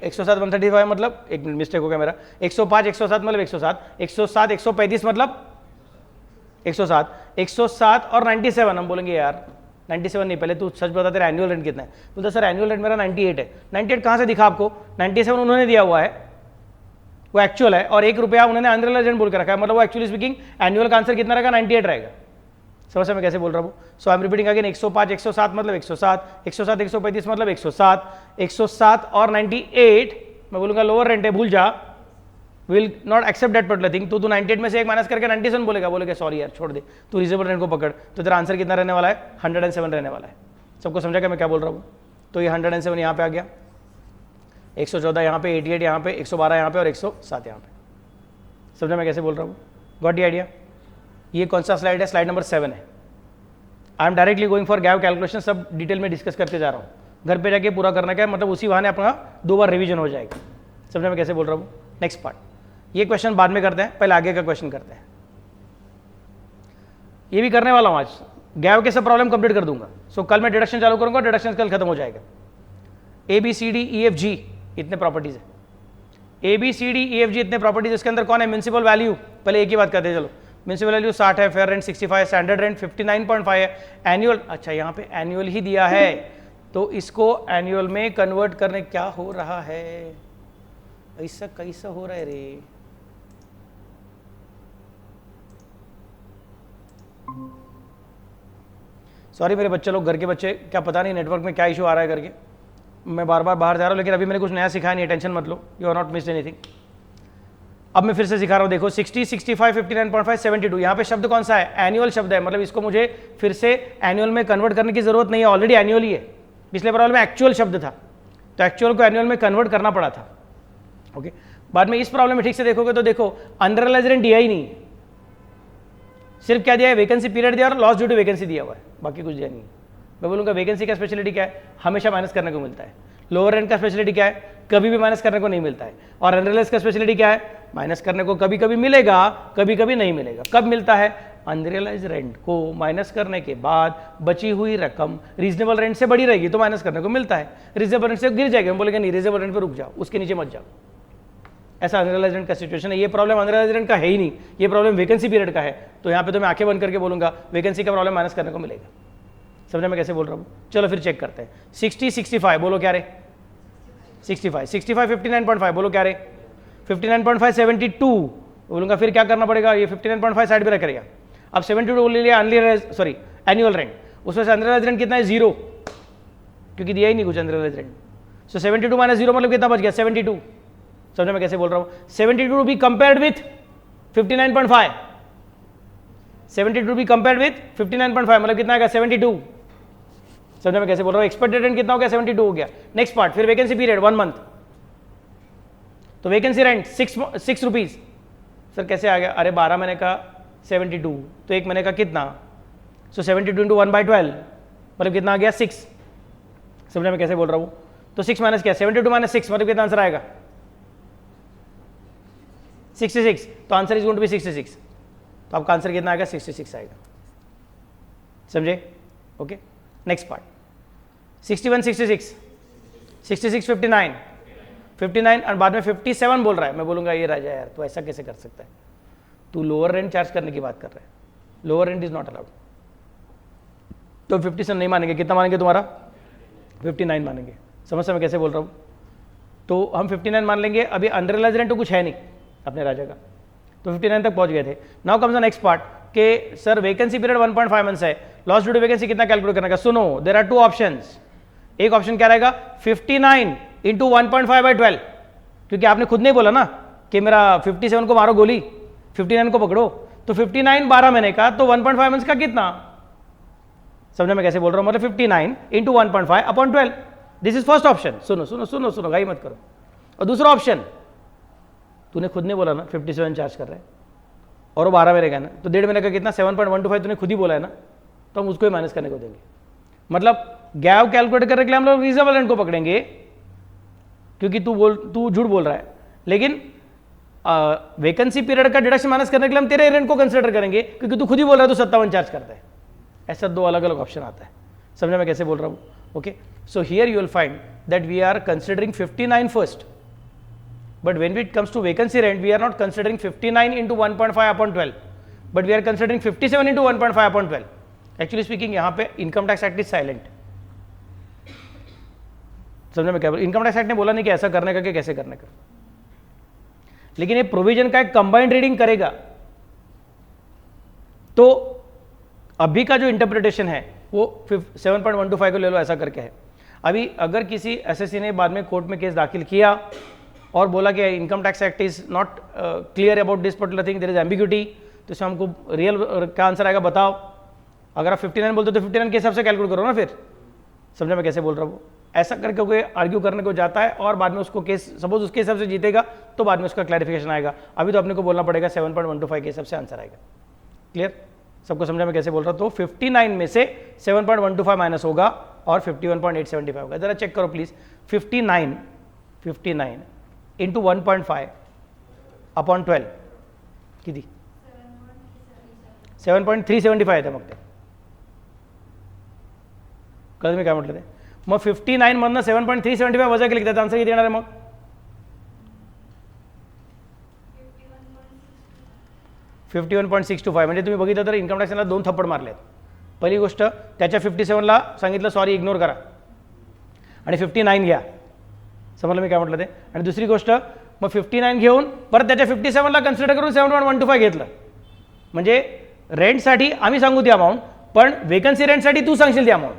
S1: 107, 135 मतलब एक मिनट मिस्टेक हो गया मेरा, 105, 107 मतलब 107, 107, 135 मतलब 107, 107 और 97 हम बोलेंगे यार 97 नहीं, पहले तू सच बता तेरा एनुअल रेंट कितना है। बोलता सर एनुअल रेंट मेरा 98 है। 98 कहाँ से दिखा आपको? 97 उन्होंने दिया हुआ है, वो एक्चुअल है, और ₹1 उन्होंने अनरियलाइज्ड रेंट बोल के रखा है, मतलब वो एक्चुअली स्पीकिंग एनुअल का आंसर कितना रहेगा? 98 रहेगा। समझ मैं कैसे बोल रहा हूँ? सो आई एम रिपीटिंग अगेन, 105, 107 मतलब 107, 107, 135 मतलब 107, 107 और 98 मैं बोलूँगा लोअर रेंट है, भूल जा, will not accept that particular thing. तो तू 98 में से एक माइनस करके 97 बोलेगा सॉरी यार छोड़ दे, तू रिजनेबल रेंट को पकड़, तो तेरा आंसर कितना रहने वाला है? 107 रहने वाला है। सबको समझा क्या मैं क्या बोल रहा हूँ? तो ये 107 यहाँ पे आ गया, 114 यहाँ पे, 88 यहाँ पे, 112 यहाँ पे और 107 यहाँ पे। समझा मैं कैसे बोल रहा हूँ? Got the idea? ये कौन सा स्लाइड है? स्लाइड नंबर 7 है। I am directly going for gave calculation, सब डिटेल में डिस्कस करते जा रहा हूँ, घर पे जाके पूरा करना क्या है, मतलब उसी बहाने अपना 2 बार रिवीजन हो जाएगा। समझा मैं कैसे बोल रहा हूँ? नेक्स्ट पार्ट, ये क्वेश्चन बाद में करते हैं, पहले आगे का क्वेश्चन करते हैं। ये भी करने वाला हूँ आज, गैव के सब प्रॉब्लम कंप्लीट कर दूंगा। सो कल मैं डिडक्शन चालू करूंगा, डिडक्शन कल खत्म हो जाएगा। ABCDEFG इतने प्रॉपर्टीज है, ABCDEFG इतने प्रॉपर्टीज, इसके अंदर कौन है? म्युनिसिपल वैल्यू, पहले एक ही बात करते हैं चलो। म्युनिसिपल वैल्यू 60 है, फेयर रेंट 65 है, स्टैंडर्ड रेंट 59.5 है, एनुअल, अच्छा यहाँ पे एनुअल ही दिया है, तो इसको एनुअल में कन्वर्ट करने क्या हो रहा है? ऐसा कैसा हो रहा है रे? सॉरी मेरे बच्चे लोग, घर के बच्चे, क्या पता नहीं नेटवर्क में क्या इशू आ रहा है करके मैं बार बार बाहर जा रहा हूँ, लेकिन अभी मैंने कुछ नया सिखाया नहीं, टेंशन मत लो, you are not missed anything. अब मैं फिर से सिखा रहा हूँ, देखो 60, 65, 59.5, 72, यहाँ पे शब्द कौन सा है? एनुअल शब्द है, मतलब इसको मुझे फिर से एनुअल में कन्वर्ट करने की जरूरत नहीं है, ऑलरेडी एनुअल ही है। पिछले प्रॉब्लम में एक्चुअल शब्द था, तो एक्चुअल को एनुअल में कन्वर्ट करना पड़ा था। ओके, बाद में इस प्रॉब्लम में ठीक से देखोगे तो देखो अनरियलाइज्ड रेंट दिया ही नहीं, सिर्फ क्या दिया है? वैकेंसी पीरियड दिया और लॉस ड्यू टू वैकेंसी दिया हुआ है, बाकी कुछ दिया नहीं। मैं बोलूँगा वैकेंसी का स्पेशलिटी क्या है? हमेशा माइनस करने को मिलता है। लोअर रेंट का स्पेशलिटी क्या है? कभी भी माइनस करने को नहीं मिलता है। और अनरियलाइज का स्पेशलिटी क्या है? माइनस करने को कभी कभी मिलेगा, कभी कभी नहीं मिलेगा। कब मिलता है? अनरियलाइज रेंट को माइनस करने के बाद बची हुई रकम रीजनेबल रेंट से बड़ी रहेगी तो माइनस करने को मिलता है, रीजनेबल रेंट से गिर जाएगी, हम बोलेंगे नहीं रीजनेबल रेंट पर रुक जाओ, उसके नीचे मत जाओ। ऐसा अनरियलाइज रेंट का सिचुएशन है। ये प्रॉब्लम अनरियलाइज रेंट का है ही नहीं, ये प्रॉब्लम वैकेंसी पीरियड का है। तो यहाँ पे तो मैं आंखें बंद करके बोलूंगा वैकेंसी का प्रॉब्लम माइनस करने को मिलेगा। समझे मैं कैसे बोल रहा हूँ? चलो फिर चेक करते हैं। 60, 65 बोलो क्या रे? 65, 65, 59.5 बोलो क्या रे? 59.5, 72 बोलूंगा। फिर क्या करना पड़ेगा? ये 59.5 साइड पे रखेगा। अब 72 बोल लिया अनरियलाइज, सॉरी एनुअल रेंट, उसमें से अनरियलाइज रेंट कितना है? 0, क्योंकि दिया ही नहीं कुछ अनरियलाइज रेंट। सो 72 माइनस 0 मतलब कितना बच गया? 72। समझे मैं कैसे बोल रहा हूँ? 72 to be compared with 59.5, 72 to be compared with 59.5 मतलब कितना आएगा? 72। समझे मैं कैसे बोल रहा हूँ? एक्सपेक्टेड रेंट कितना हो गया? 72 हो गया। नेक्स्ट पार्ट, फिर वैकेंसी पीरियड 1 मंथ, तो वैकेंसी रेंट 6 रुपीज। सर कैसे आ गया? अरे 12 महीने का 72, तो एक महीने का कितना? सो 72 इंटू 1/12 मतलब कितना आ गया? 6। समझे मैं कैसे बोल रहा हूँ? तो 6 माइनस क्या? 72 माइनस 6 मतलब कितना आंसर आएगा? 66। तो answer is going to be 66। तो आपका आंसर कितना आएगा? 66 आएगा। समझे? ओके, नेक्स्ट पार्ट 61, 66, 66, 59, 59 और बाद में 57 बोल रहा है। मैं बोलूंगा ये राजा यार तू ऐसा कैसे कर सकता है? तू लोअर रेंट चार्ज करने की बात कर रहा है, lower rent is not allowed. तो 57 नहीं मानेंगे, कितना मानेंगे तुम्हारा? 59 मानेंगे। समझ मैं कैसे बोल रहा हूँ? तो हम 59 मान लेंगे। अभी अनरियलाइज रेंट तो कुछ है नहीं अपने राजा का, तो 59 तक पहुंच गए थे। Now comes the next part के सर वैकेंसी पीरियड 1.5 मंथ्स है, लॉस ड्यू टू वैकेंसी कितना कैलकुलेट करने का? सुनो, देयर आर 2 ऑप्शंस। एक ऑप्शन क्या रहेगा? 59 इंटू 1.5/12, क्योंकि आपने खुद नहीं बोला ना कि मेरा 57 को मारो गोली, 59 को पकड़ो। तो 59 12 महीने का, तो 1.5 मंथ्स का कितना? समझे मैं कैसे बोल रहा हूँ? मतलब 59 into 1.5 upon 12। This is first option. सुनो सुनो सुनो सुनो, गाई मत करो। और दूसरा ऑप्शन, तूने खुद नहीं बोला ना 57 चार्ज कर रहा है और वो 12 महीने का ना, तो 1.5 महीने का कितना? 7.125 तूने खुद ही बोला है ना, तो हम उसको ही माइनस करने को देंगे। मतलब गैव कैलकुलेट करने के लिए हम लोग रीजनेबल रेंट को पकड़ेंगे, क्योंकि तू झूठ बोल रहा है। लेकिन वैकेंसी पीरियड का डिडक्शन माइनस करने के लिए हम तेरे रेंट को कंसिडर करेंगे, क्योंकि तू खुद ही बोल रहा है तू 57 चार्ज करता है। ऐसा दो अलग अलग ऑप्शन आता है, समझा मैं कैसे बोल रहा हूँ? Okay, so here you will find that we are considering 59 first, but when it comes to vacancy rent we are not considering 59 into 1.5 upon 12, but we are considering 57 into 1.5 upon 12. Actually speaking यहाँ पे income tax act is silent, समझा मैं क्या बोल? Income tax act ने बोला नहीं कि ऐसा करने का कि कैसे करने का, लेकिन ये प्रोविजन का एक कंबाइंड रीडिंग करेगा। तो अभी का जो इंटरप्रिटेशन है वो 7.125 को ले लो, ऐसा करके है। अभी अगर किसी एसएससी ने बाद में कोर्ट में केस दाखिल किया और बोला कि income tax act is not clear about this particular thing, there is ambiguity, तो इसमें हमको रियल क्या आंसर आएगा बताओ। अगर आप 59 बोलते तो 59 के हिसाब से कैलकुलेट करो ना, फिर समझा मैं कैसे बोल रहा हूँ? ऐसा करके कोई आर्ग्यू करने को जाता है और बाद में उसको केस सपोज उसके हिसाब से जीतेगा तो बाद में उसका क्लैरिफिकेशन आएगा। अभी तो अपने को बोलना पड़ेगा 7.125 के हिसाब से आंसर आएगा। क्लियर? सबको समझा मैं कैसे बोल रहा हूँ? तो 59 में से 7.125 माइनस होगा और 51.875 होगा। जरा चेक करो प्लीज, 59 इंटू 1.5 अपॉन 12 किती? 7.375 येते मग ते. कळलं मी काय म्हटलं ते? मग 59 मधनं 7.375 वजा केले की त्याचा आन्सर किती येणार आहे? मग 51.625. म्हणजे तुम्ही बघितलं तर इन्कम टॅक्सला 2 थप्पड मारले आहेत. पहिली गोष्ट त्याच्या 57ला सांगितलं सॉरी इग्नोर करा आणि 59 घ्या. समजलं मी काय म्हटलं ते? आणि दुसरी गोष्ट मग 59 घेऊन परत त्याच्या 57ला कन्सिडर करून 7.125 घेतलं. म्हणजे रेंटसाठी आम्ही सांगू ती अमाउंट, पण वेकन्सी रेंटसाठी तू सांगशील ती अमाउंट,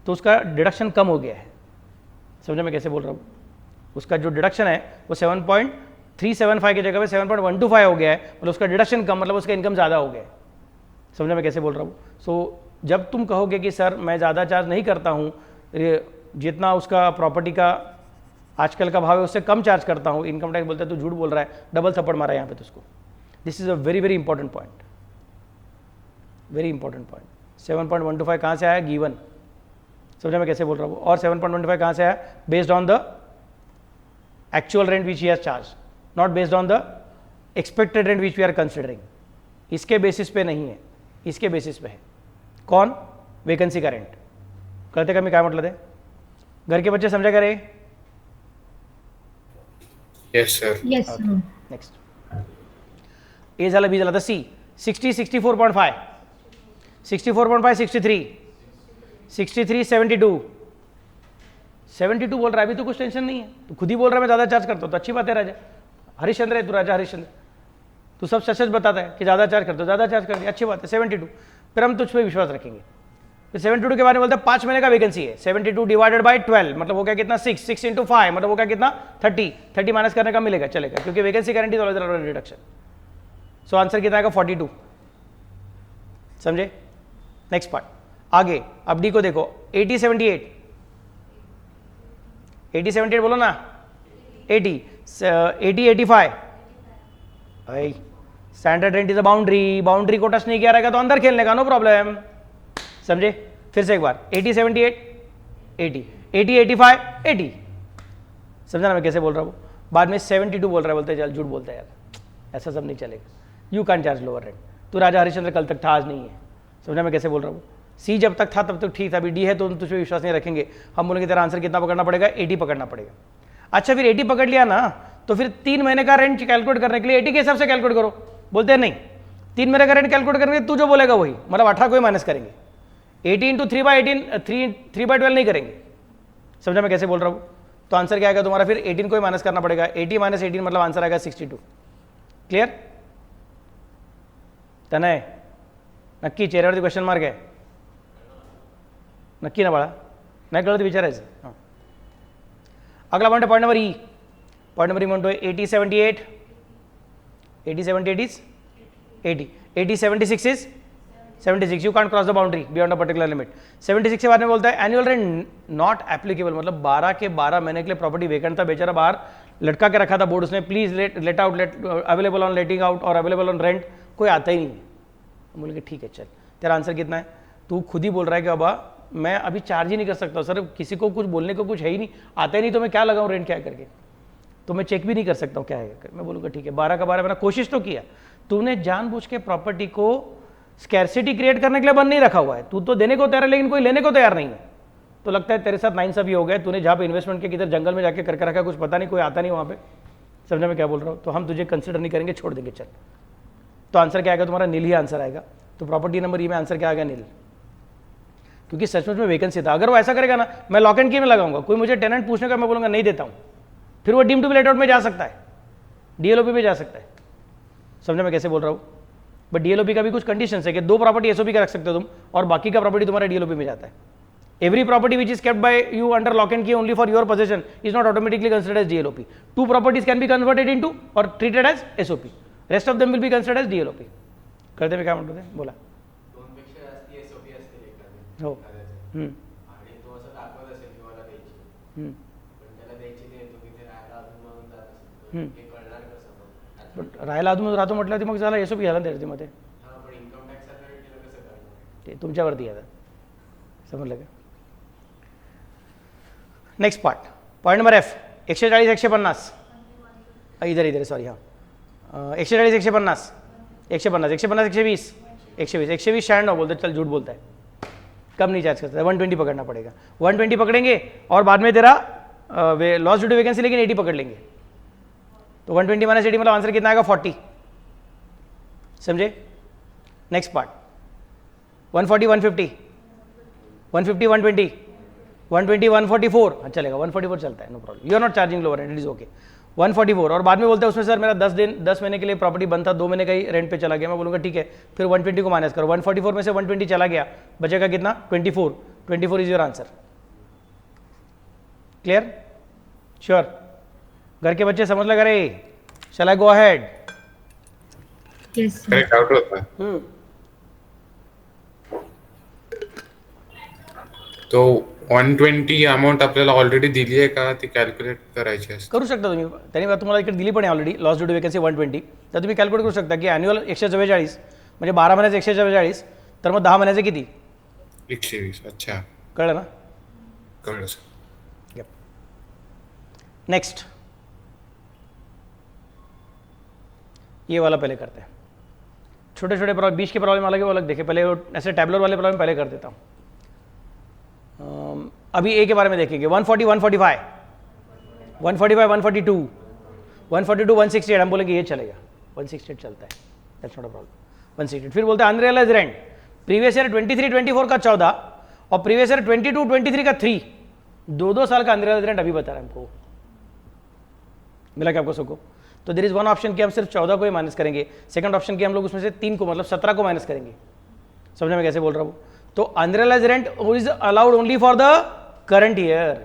S1: तो उसका डिडक्शन कम हो गया है. समझा मैं कैसे बोल रहा हूँ? उसका जो डिडक्शन है वो 7.375 की जगह पे 7.125 हो गया है, मतलब उसका डिडक्शन कम, मतलब उसका इनकम ज़्यादा हो गया है. समझा मैं कैसे बोल रहा हूँ? सो जब तुम कहोगे कि सर मैं ज़्यादा चार्ज नहीं करता हूँ, जितना उसका प्रॉपर्टी का आजकल का भाव है उससे कम चार्ज करता हूँ, इनकम टैक्स बोलता है तो झूठ बोल रहा है, डबल थप्पड़ मारा है यहाँ पे तो उसको. This is a very very important point, very important point. 7.125 कहाँ से आया? गिवन. समझा मैं कैसे बोल रहा हूँ? और 7.125 कहाँ से आया? Based on the actual rent which he has charge, not based on the expected rent which we are considering. इसके बेसिस पे नहीं है, इसके बेसिस पे है. कौन? वेकेंसी का रेंट. कळते का मी काय म्हटलं ते? घर के बच्चे समझा करे?
S2: Yes sir.
S3: Yes, sir.
S1: Next. A झालं, बी झालं, तर सी 60, 64.5, 64.5, 63, 63, 72, 72 बोल रहा है. अभी तो कुछ टेंशन नहीं है, तो खुद ही बोल रहा है मैं ज़्यादा चार्ज करता हूँ, तो अच्छी बात है. राजा हरिश्चंद्र है तू, राजा हरिश्चंद्र, तू सब सच सच बताता है कि ज़्यादा चार्ज करते हो, ज़्यादा चार्ज कर दिया, अच्छी बात है. 72, फिर हम तुझ पर विश्वास रखेंगे. फिर 72 के बारे में बोलते हैं 5 महीने का वैकेंसी है. 72 डिवाइडेड बाय 12 मतलब हो गया कितना? 6, 6 इंटू 5 मतलब हो गया कितना? 30, 30 माइनस करने का मिलेगा, चलेगा, क्योंकि vacancy guarantee always reduction. So answer कितना आएगा? 42. समझे? नेक्स्ट पार्ट आगे. अब डी को देखो, 80, 78, 80, 78 बोलो ना. 80, 80, 85. भाई standard rent is a boundary, boundary को टच नहीं किया रहेगा तो अंदर खेलने का, नो प्रॉब्लम. समझे? फिर से एक बार 80, 78, 80, 80, 85, 80. समझा ना मैं कैसे बोल रहा हूँ? बाद में 72 बोल रहा है, बोलते चल झूठ बोलता है यार, ऐसा सब नहीं चलेगा. You can charge lower rent. तू राजा हरिश्चंद्र कल तक था, आज नहीं है. समझा मैं कैसे बोल रहा हूँ? सी जब तक था तब तक ठीक था, अभी डी है तो तुझे विश्वास नहीं रखेंगे. हम बोलेंगे तेरा आंसर कितना पकड़ना पड़ेगा? 80 पकड़ना पड़ेगा. अच्छा फिर 80 पकड़ लिया ना, तो फिर 3 महीने का रेंट कैलकुलेट करने के लिए 80 के हिसाब से कैलकुलेट करो. बोलते हैं नहीं, 3 महीने का रेंट कैलकुलेट करेंगे, तू जो बोलेगा वही, मतलब 18 को ही माइनस करेंगे. 80 इंटू 3/18, 3/12 नहीं करेंगे. समझा मैं कैसे बोल रहा हूँ? तो आंसर क्या आएगा तुम्हारा? फिर 18 को ही माइनस करना पड़ेगा. 80 माइनस 18 मतलब आंसर आएगा 62. क्लियर? तनय नक्की चेहऱ्यावरती क्वेश्चन मार्क आहे? नक्की ना बाळा? नाही कळत विचारायचं. हां, अगला पॉईंट आहे पॉईंट नंबर ई. पॉईंट नंबर ई म्हणतोय 80, 78, 80, 78 is 80, 80, 76 is 76. You can't cross the boundary beyond a particular limit. 76 के बारे में बोलता है एनुअल रेंट नॉट एप्लीकेबल, मतलब 12 के 12 महीने के लिए प्रॉपर्टी वेकेंट था, बेचारा बाहर लटका के रखा था बोर्ड उसने, please let out, let available on letting out और अवेलेबल ऑन रेंट, कोई आता ही नहीं. बोल के ठीक है चल. तेरा आंसर कितना है? तू खुद ही बोल रहा है कि बाबा मैं अभी चार्ज ही नहीं कर सकता सर, किसी को कुछ बोलने को कुछ है ही नहीं, आता ही नहीं, तो मैं क्या लगाऊं रेंट क्या करके. तो मैं चेक भी नहीं कर सकता हूँ क्या है। मैं बोलूँगा ठीक है 12 का 12 मैंने कोशिश तो किया, तूने जानबूझ के प्रॉपर्टी को स्कैर्सिटी क्रिएट करने के लिए बंद नहीं रखा हुआ है, तू तो देने को तैयार है लेकिन कोई लेने को तैयार नहीं है। तो लगता है तेरे साथ नाइंसाफी हो गया, तूने जहाँ पे इन्वेस्टमेंट के किधर जंगल में जाके करके रखा, कुछ पता नहीं, कोई आता नहीं वहाँ पे। समझा मैं क्या बोल रहा हूँ? तो हम तुझे कंसिडर नहीं करेंगे, छोड़ देंगे, चल। तो आंसर क्या आएगा तुम्हारा? नील ही आंसर आएगा। तो प्रॉपर्टी नंबर ई में आंसर क्या आएगा? नील, क्योंकि सचमुच में वैकेंसी था। अगर वो ऐसा करेगा ना, मैं लॉक एंड की में लगाऊंगा, कोई मुझे टेनेंट पूछने का, मैं बोलूंगा नहीं देता हूँ, फिर वो deem to be let out में जा सकता है, डीएलओपी में जा सकता है। समझा मैं कैसे बोल रहा हूँ? बट डीएलओपी का भी कुछ कंडीशन है कि 2 प्रॉपर्टी एसओपी का रख सकते हो तुम, और बाकी का प्रॉपर्टी तुम्हारा डीएलओपी में जाता है। Every property which is kept by you under lock and key only for your possession is not automatically considered as DLOP. 2 properties can be converted into और treated as SOP, rest of them will be considered as DLOP. करते में क्या म्हणतो ते बोला?
S2: दोनपेक्षा जास्ती SOP असतील एखादी.
S1: हो.
S2: आणि तो असं दाखवत असेल की मला द्यायची, पण त्याला द्यायची नाही, तो तिथे राहायला अजून म्हणून जात असेल, हे कळणार कसं मग?
S1: पण राहायला अजून राहतो म्हटलं मग झाला एसओपी झाला त्याच्यामध्ये,
S2: हा, पण इन्कम टॅक्स अथॉरिटीला कसं कळणार?
S1: ते तुमच्यावरती आहे. समजलं का? Next part, point number F, 140 150 इधर इधर सॉरी, हाँ 140 150 150 150 120 120 120 96 बोलते, चल झूठ बोलता है, कम नहीं चार्ज करता है, 120 पकड़ना पड़ेगा। 120 पकड़ेंगे और बाद में तेरा लॉस ड्यू टू वैकेंसी लेकिन 80 पकड़ लेंगे। तो 120 माइनस 80 मतलब आंसर कितना आएगा? 40। समझे? नेक्स्ट पार्ट, 140 150 150 120 120 144 चलेगा, 144 चलता है, no problem, you are not charging lower rent, it is okay. 144 और बाद में बोलते हैं उसमें सर मेरा 10 महीने के लिए प्रॉपर्टी बंद था, 2 महीने का ही रेंट पे चला गया। मैं बोलूँगा ठीक है, फिर 120 को माइनस करो, 144 में से 120 चला गया, बचेगा कितना? 24। 24 is your answer. Clear? Sure? घर के बच्चे समझ लगा रहे? Shall I go ahead?
S3: Yes
S4: correct out होता है। तो 120 अमाऊंट आपल्याला ऑलरेडी दिली आहे का, ती कॅल्क्युलेट करायची असते?
S1: करू शकता तुम्ही, त्यांनी तुम्हाला इकडे दिली पण आहे already, loss due to vacancy 120, तर तुम्ही कॅल्क्युलेट करू शकता की ॲन्युअल 144 म्हणजे 12 महिन्याचे 144, तर मग 10 महिन्याचे किती?
S4: 120. अच्छा,
S1: कळलं ना?
S4: कळलं सर.
S1: नेक्स्ट, ये वाला पहले करते हैं। छोटे छोटे प्रॉब्लम, बीच के प्रॉब्लम अलग है वो अलग देखे, पहले ऐसे टैबलर वाले प्रॉब्लम पहले कर देता हूँ। अभी ए के बारे में देखेंगे, 140 145 145 142 142 168, हम बोलेंगे ये चलेगा, 168 चलता है, दैट्स नॉट अ प्रॉब्लम। 168 फिर बोलते हैं अनरियलाइज रेंट, प्रीवियस ईयर 23 24 का 14 और प्रीवियस ईयर 22 23 का 3, 2 साल का अनरियलाइज रेंट अभी बता रहा है हमको। मिला क्या आपको सबको? तो देयर इज वन ऑप्शन कि हम सिर्फ 14 को ही माइनस करेंगे, सेकंड ऑप्शन कि हम लोग उसमें से 3 को मतलब 17 को माइनस करेंगे। समझे मैं कैसे बोल रहा हूँ? तो unrealise rent is allowed only for the current year.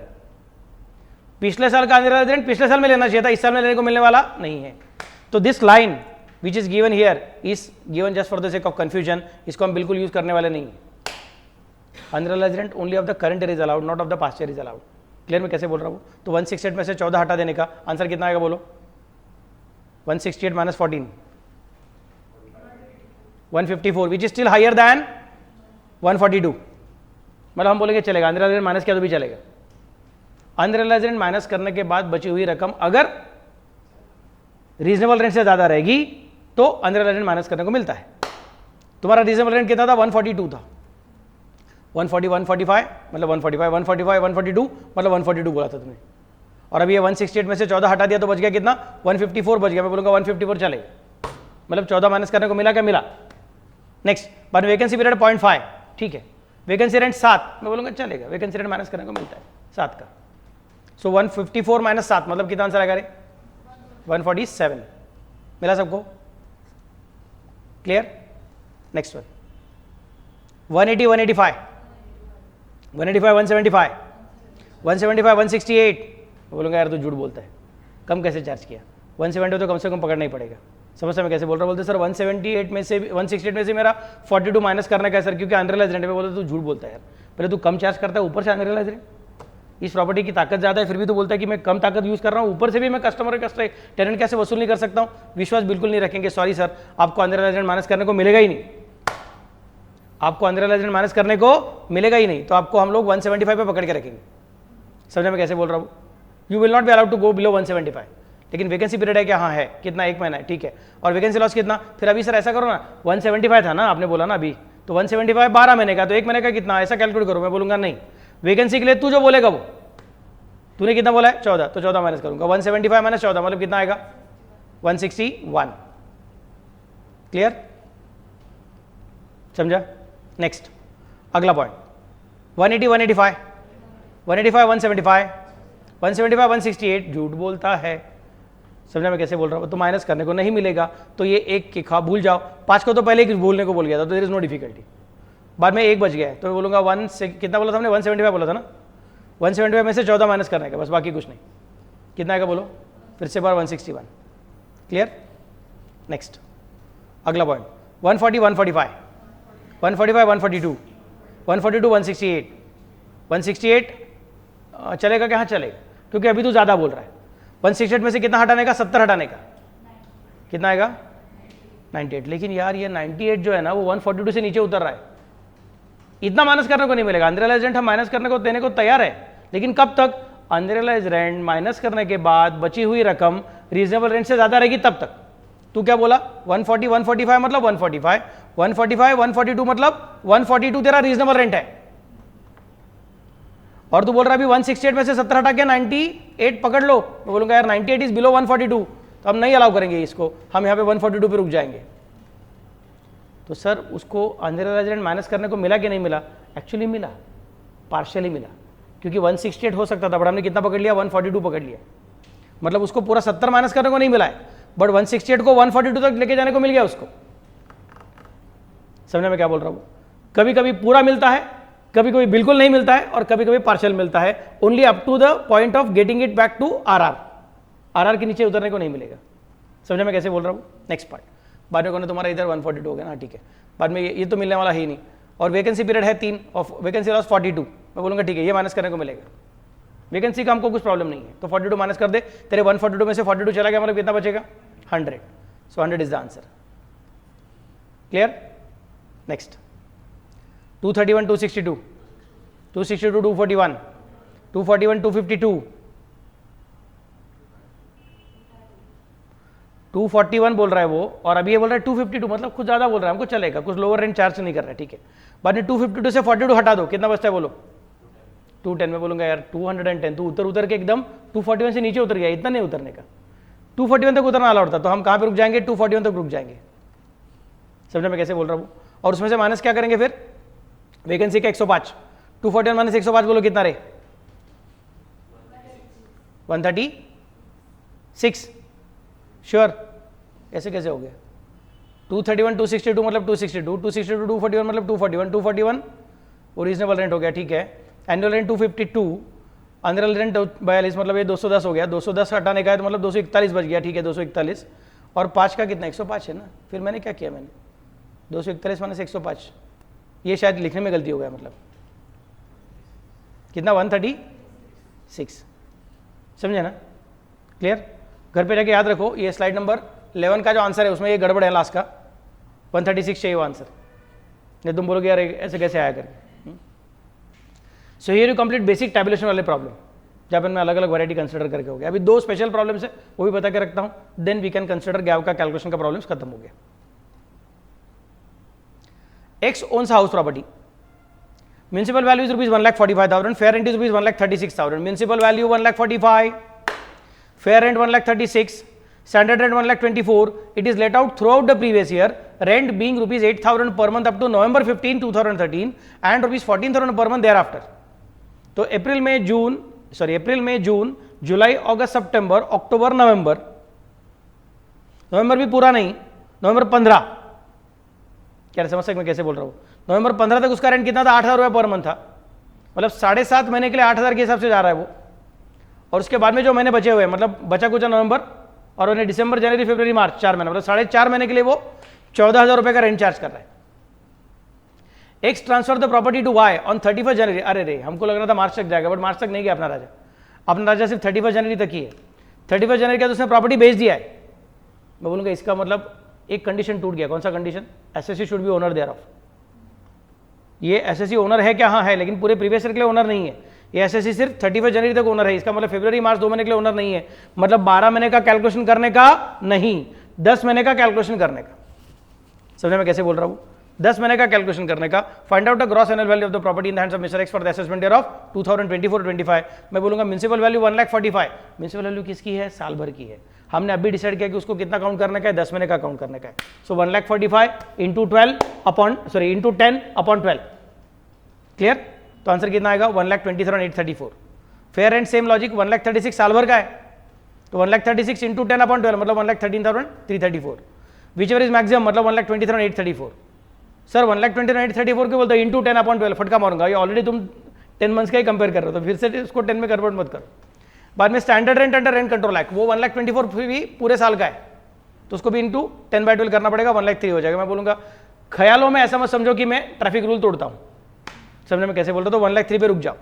S1: पिछले साल का अनरियलाइज रेंट पिछले साल में लेना चाहिए था, इस साल में लेने को मिलने वाला नहीं है। तो this line which is given here is given just for the sake of confusion, इसको हम बिल्कुल यूज करने वाले नहीं है। Unrealise rent only of the current year is allowed, not of the past year is allowed. Clear मैं कैसे बोल रहा हूँ? तो 168 में से 14 हटा देने का आंसर कितना आएगा बोलो? 168 minus 14 154 which is still higher than 142। मतलब हम बोलेंगे चलेगा, अनरियलाइज रेंट माइनस किया तो भी चलेगा। अनरियलाइज रेंट माइनस करने के बाद बची हुई रकम अगर रीजनेबल रेंट से ज़्यादा रहेगी तो अनरियलाइज रेंट माइनस करने को मिलता है। तुम्हारा रीजनेबल रेंट कितना था? 142 था। 140 145 मतलब 145 145 142 मतलब 142 बोला था तुमने, और अभी ये 168 में से 14 हटा दिया तो बच गया कितना? 154 बच गया। मैं बोलूँगा 154 चलेगा, मतलब 14 माइनस करने को मिला क्या? मिला। नेक्स्ट, बाद वैकेंसी पीरियड 0.5, ठीक है। वैकेंसी रेंट 7, मैं बोलूँगा चलेगा, वैकेंसी रेंट माइनस करने को मिलता है 7 का। सो 154 माइनस 7 मतलब कितना आंसर आएगा रे? 147। मिला सबको? क्लियर? Next one, 180 185 185 175 175 168। बोलूँगा यार तू झूठ बोलता है, कम कैसे चार्ज किया? 170 तो कम से कम पकड़ना ही पड़ेगा। समझ मैं कैसे बोल रहा हूँ? बोलते सर 178 में से 168 में से मेरा 42 माइनस करना का है सर, क्योंकि अनरियलाइज रेंट में। बोलते तू झूठ बोलता है यार, पहले तू कम चार्ज करता है, ऊपर से अनरियलाइज रेंट। इस प्रॉपर्टी की ताकत ज़्यादा है, फिर भी तो बोलता है कि मैं कम ताकत यूज़ कर रहा हूँ, ऊपर से भी मैं कस्टमर टेनेंट कैसे वसूल नहीं कर सकता हूँ? विश्वास बिल्कुल नहीं रखेंगे, सॉरी सर, आपको अनरियलाइज रेंट माइनस करने को मिलेगा ही नहीं, आपको अनरियलाइज रेंट माइनस करने को मिलेगा ही नहीं। तो आपको हम लोग 175 पे पकड़ के रखेंगे। समझे मैं कैसे बोल रहा हूँ? You will not be allowed to go below 175। लेकिन वैकेंसी पीरियड है क्या? हाँ है। कितना? 1 महीना है, ठीक है। और वैकेंसी लॉस कितना? फिर अभी सर ऐसा करो ना, 175 था ना आपने बोला ना अभी, तो 175 12 महीने का, तो 1 महीने का कितना, ऐसा कैलकुलेट करो। मैं बोलूंगा नहीं, वैकेंसी के लिए तू जो बोलेगा वो, तूने कितना बोला है 14, तो 14 माइनस करूंगा, 175 माइनस 14 मतलब कितना आएगा 161। क्लियर? समझा? नेक्स्ट अगला पॉइंट 180 185 185 175 175 168 झूठ बोलता है। समझा मैं कैसे बोल रहा हूँ? तो माइनस करने को नहीं मिलेगा, तो ये एक के खा भूल जाओ, 5 को तो पहले ही बोलने को बोल गया था, तो देयर इज नो डिफिकल्टी। बाद में 1 बच गया है, तो मैं बोलूँगा 1 से कितना बोला था हमने, 175 बोला था ना, 175 में से 14 माइनस करने का, बस बाकी कुछ नहीं। कितना आएगा बोलो फिर से बार? 161। क्लियर? नेक्स्ट अगला पॉइंट 140 145 145 142 142 168 168 चलेगा क्या? हाँ चलेगा, क्योंकि अभी तो ज़्यादा बोल रहा है। 168 में से कितना हटाने का? 70 हटाने का, कितना आएगा 98। लेकिन यार ये 98 जो है ना वो 142 से नीचे उतर रहा है, इतना माइनस करने को नहीं मिलेगा। अनरियलाइज्ड रेंट हम माइनस करने को देने को तैयार है, लेकिन कब तक? अनरियलाइज्ड रेंट माइनस करने के बाद बची हुई रकम रीजनेबल रेंट से ज़्यादा रहेगी तब तक। तू क्या बोला? 140 145 मतलब 145 145 142 मतलब 142 तेरा रीजनेबल रेंट है, और तू बोल रहा है अभी 168 में से 70 हटा के 98 पकड़ लो। मैं बोलूंगा यार 98 इज बिलो 142, तो हम नहीं अलाउ करेंगे इसको, हम यहाँ पे 142 पे रुक जाएंगे। तो सर उसको अनरियलाइज्ड रेंट माइनस करने को मिला कि नहीं मिला? एक्चुअली मिला, पार्शियली मिला, क्योंकि 168 हो सकता था, बट हमने कितना पकड़ लिया? 142 पकड़ लिया। मतलब उसको पूरा 70 माइनस करने को नहीं मिला है, बट 168 को 142 तक लेके जाने को मिल गया उसको। समझने में क्या बोल रहा हूँ? कभी कभी पूरा मिलता है, कभी कभी बिल्कुल नहीं मिलता है, और कभी कभी पार्शियल मिलता है, only up to the point of getting it back to RR के नीचे उतरने को नहीं मिलेगा। समझे मैं कैसे बोल रहा हूँ? नेक्स्ट पार्ट बाद में कहना तुम्हारा इधर 142 हो गया ना, ठीक है, बाद में ये तो मिलने वाला ही नहीं। और वैकेंसी पीरियड है 3 और वैकेंसी लॉस 42, मैं बोलूँगा ठीक है ये माइनस करने को मिलेगा, वैकेंसी का हमको कुछ प्रॉब्लम नहीं है, तो 42 माइनस कर दे, तेरे 142 में से 42 चला गया, मतलब कितना बचेगा 100, सो 100 is the answer. Clear? Next 231 262 262 241 241 252 241 बोल रहा है वो, और अभी ये बोल रहा है 252, मतलब कुछ ज़्यादा बोल रहा है, हमको चलेगा, कुछ लोअर रेंज चार्ज नहीं कर रहा है, ठीक है। बाद में 252 से 42 हटा दो, कितना बचता है बोलो? 210। में बोलूँगा यार 210, तो उतर के एकदम 241 से नीचे उतर गया, इतना नहीं उतरने का, 241 तक उतरना अलाउड था, तो हम कहाँ पे रुक जाएंगे? 241 तक रुक जाएंगे। समझे मैं कैसे बोल रहा हूँ? और उसमें से माइनस क्या करेंगे फिर? वैकेंसी का 105, 241 माइनस 105 बोलो कितना रहे? 136। श्योर? ऐसे कैसे हो गया? 231 262 मतलब 262 262 241 मतलब 241 241 वो रीजनेबल रेंट हो गया, ठीक है। एनुअल रेंट 252, अनरियल रेंट 42, मतलब ये 210 हो गया, 210 हटाने का है तो मतलब 241 बच गया, ठीक है 241, और 5 का कितना? 105 है ना। फिर मैंने क्या किया? मैंने 241 माइनस 105, ये शायद लिखने में गलती हो गया, मतलब कितना? 136। समझे ना? क्लियर? घर पे जाके याद रखो, ये स्लाइड नंबर 11 का जो आंसर है उसमें ये गड़बड़ है, लास्ट का 136 चाहिए वो आंसर, नहीं तुम बोलोगे यार ऐसे कैसे आया करके। सो here you complete basic tabulation वाले प्रॉब्लम, जब इनमें अलग अलग वैरायटी कंसिडर करके हो गया। अभी 2 स्पेशल प्रॉब्लम्स है, वो भी बता के रखता हूँ, then we can consider GAV का कैलकुलेशन का प्रॉब्लम्स खत्म हो गया। X owns a house property. Municipal value is rupees 1,45,000. Fair rent is rupees 1,36,000. Municipal value 1,45,000. Fair rent 1,36,000. Standard rent 1,24,000. It is let out throughout the previous year. Rent being rupees 8,000 per month up to November 15, 2013 and rupees 14,000 per month thereafter. तो अप्रैल मई जून जुलाई अगस्त सितंबर अक्टूबर नवंबर भी पूरा नहीं, नवंबर 15, क्या समझ सकते मैं कैसे बोल रहा हूँ? नवंबर 15 तक उसका रेंट कितना था? 8,000 रुपये पर मंथ था, मतलब 7.5 महीने के लिए 8,000 के हिसाब से जा रहा है वो। और उसके बाद में जो महीने बचे हुए, मतलब बचा कुचा नवंबर और उन्हें दिसंबर जनवरी फरवरी मार्च 4 महीने, मतलब 4.5 महीने के लिए वो 14,000 रुपये का रेंट चार्ज कर रहा है। X transfer the property to Y on 31 January. अरे रे, हमको लग रहा था मार्च तक जाएगा, बट मार्च तक नहीं गया अपना राजा सिर्फ 31 जनवरी तक ही है। 31 जनवरी का तो उसने प्रॉपर्टी बेच दिया है। मैं बोलूँगा इसका मतलब एक कंडीशन टूट गया। कौन सा condition? SSC should be owner thereof. ये एसएससी ओनर है क्या? हाँ है, लेकिन पूरे प्रीवियस ईयर के लिए ओनर नहीं है। ये एसएससी सिर्फ 31 जनवरी तक ओनर है, इसका मतलब फरवरी मार्च 2 महीने के लिए ओनर नहीं है, मतलब 12 महीने का कैलकुलेशन करने का नहीं, 10 महीने का कैलकुलेशन करने का। समझे मैं कैसे बोल रहा हूँ? 10 महीने का कैलकुलेशन करने का। Find out the gross annual value of the property in the hands of mister x for the assessment year of 2024-25। मैं बोलूंगा म्युनिसिपल वैल्यू 1,45,000। म्युनिसिपल वैल्यू किसकी है? साल भर की है। हमने अभी डिसाइड किया कि उसको कितना काउंट करने का है? 10 महीने का काउंट करने का है। सो 1,45,000 इंटू 10 अपॉन 12। क्लियर? तो आंसर कितना आएगा? 1,20,834। फेयर एंड सेम लॉजिक 1,36,000 साल भर का है, तो 1,36,000 इंटू 10 अपॉन 12 मतलब 1,13,334। विच एवर इज मैक्सिमम मतलब 1,20,834। सर 1,20,834 क्यों बोलते हो? इंटू 10 अपॉन 12 फटका मारूंगा, ये ऑलरेडी तुम 10 मंथ्स का ही कंपेयर कर रहे हो, तो फिर से उसको 10 में कन्वर्ट मत करो। बाद में standard rent under rent control act, वो 1,24,000 भी पूरे साल का है, तो उसको भी इंटू 10/12 करना पड़ेगा, 1,03,000 हो जाएगा। मैं बोलूंगा ख्यालों में ऐसा मत समझो कि मैं ट्रैफिक रूल तोड़ता हूं, समझने में कैसे बोल रहा हूं? तो 1,03,000 पे रुक जाओ।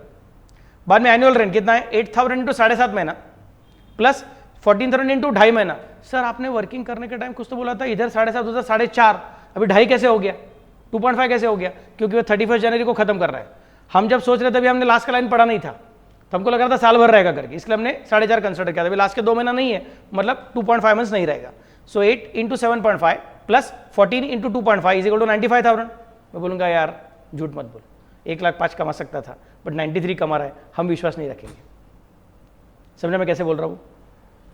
S1: बाद में एनुअल रेंट कितना है? 8,000 इंटू 7.5 महीना प्लस 14,000 इंटू 2.5 महीना। सर आपने वर्किंग करने के टाइम कुछ तो बोला था, इधर 7.5 उधर 4.5, अभी 2.5 कैसे हो गया? 2.5 कैसे हो गया? क्योंकि वो 31 जनवरी को खत्म कर रहा है। हम जब सोच रहे थे, अभी हमने लास्ट का लाइन पढ़ा नहीं था, तो हमको लग रहा था साल भर रहेगा करके, इसलिए हमने 4.5 कंसिडर किया था। अभी लास्ट के 2 महीना नहीं है, मतलब 2.5 मंथ्स नहीं रहेगा। So 8 into 7.5 plus 14 into 2.5 is equal to 95,000। मैं बोलूंगा यार झूठ मत बोल, 1,05,000 कमा सकता था, बट 93 कमा रहा है, हम विश्वास नहीं रखेंगे। समझे मैं कैसे बोल रहा हूँ?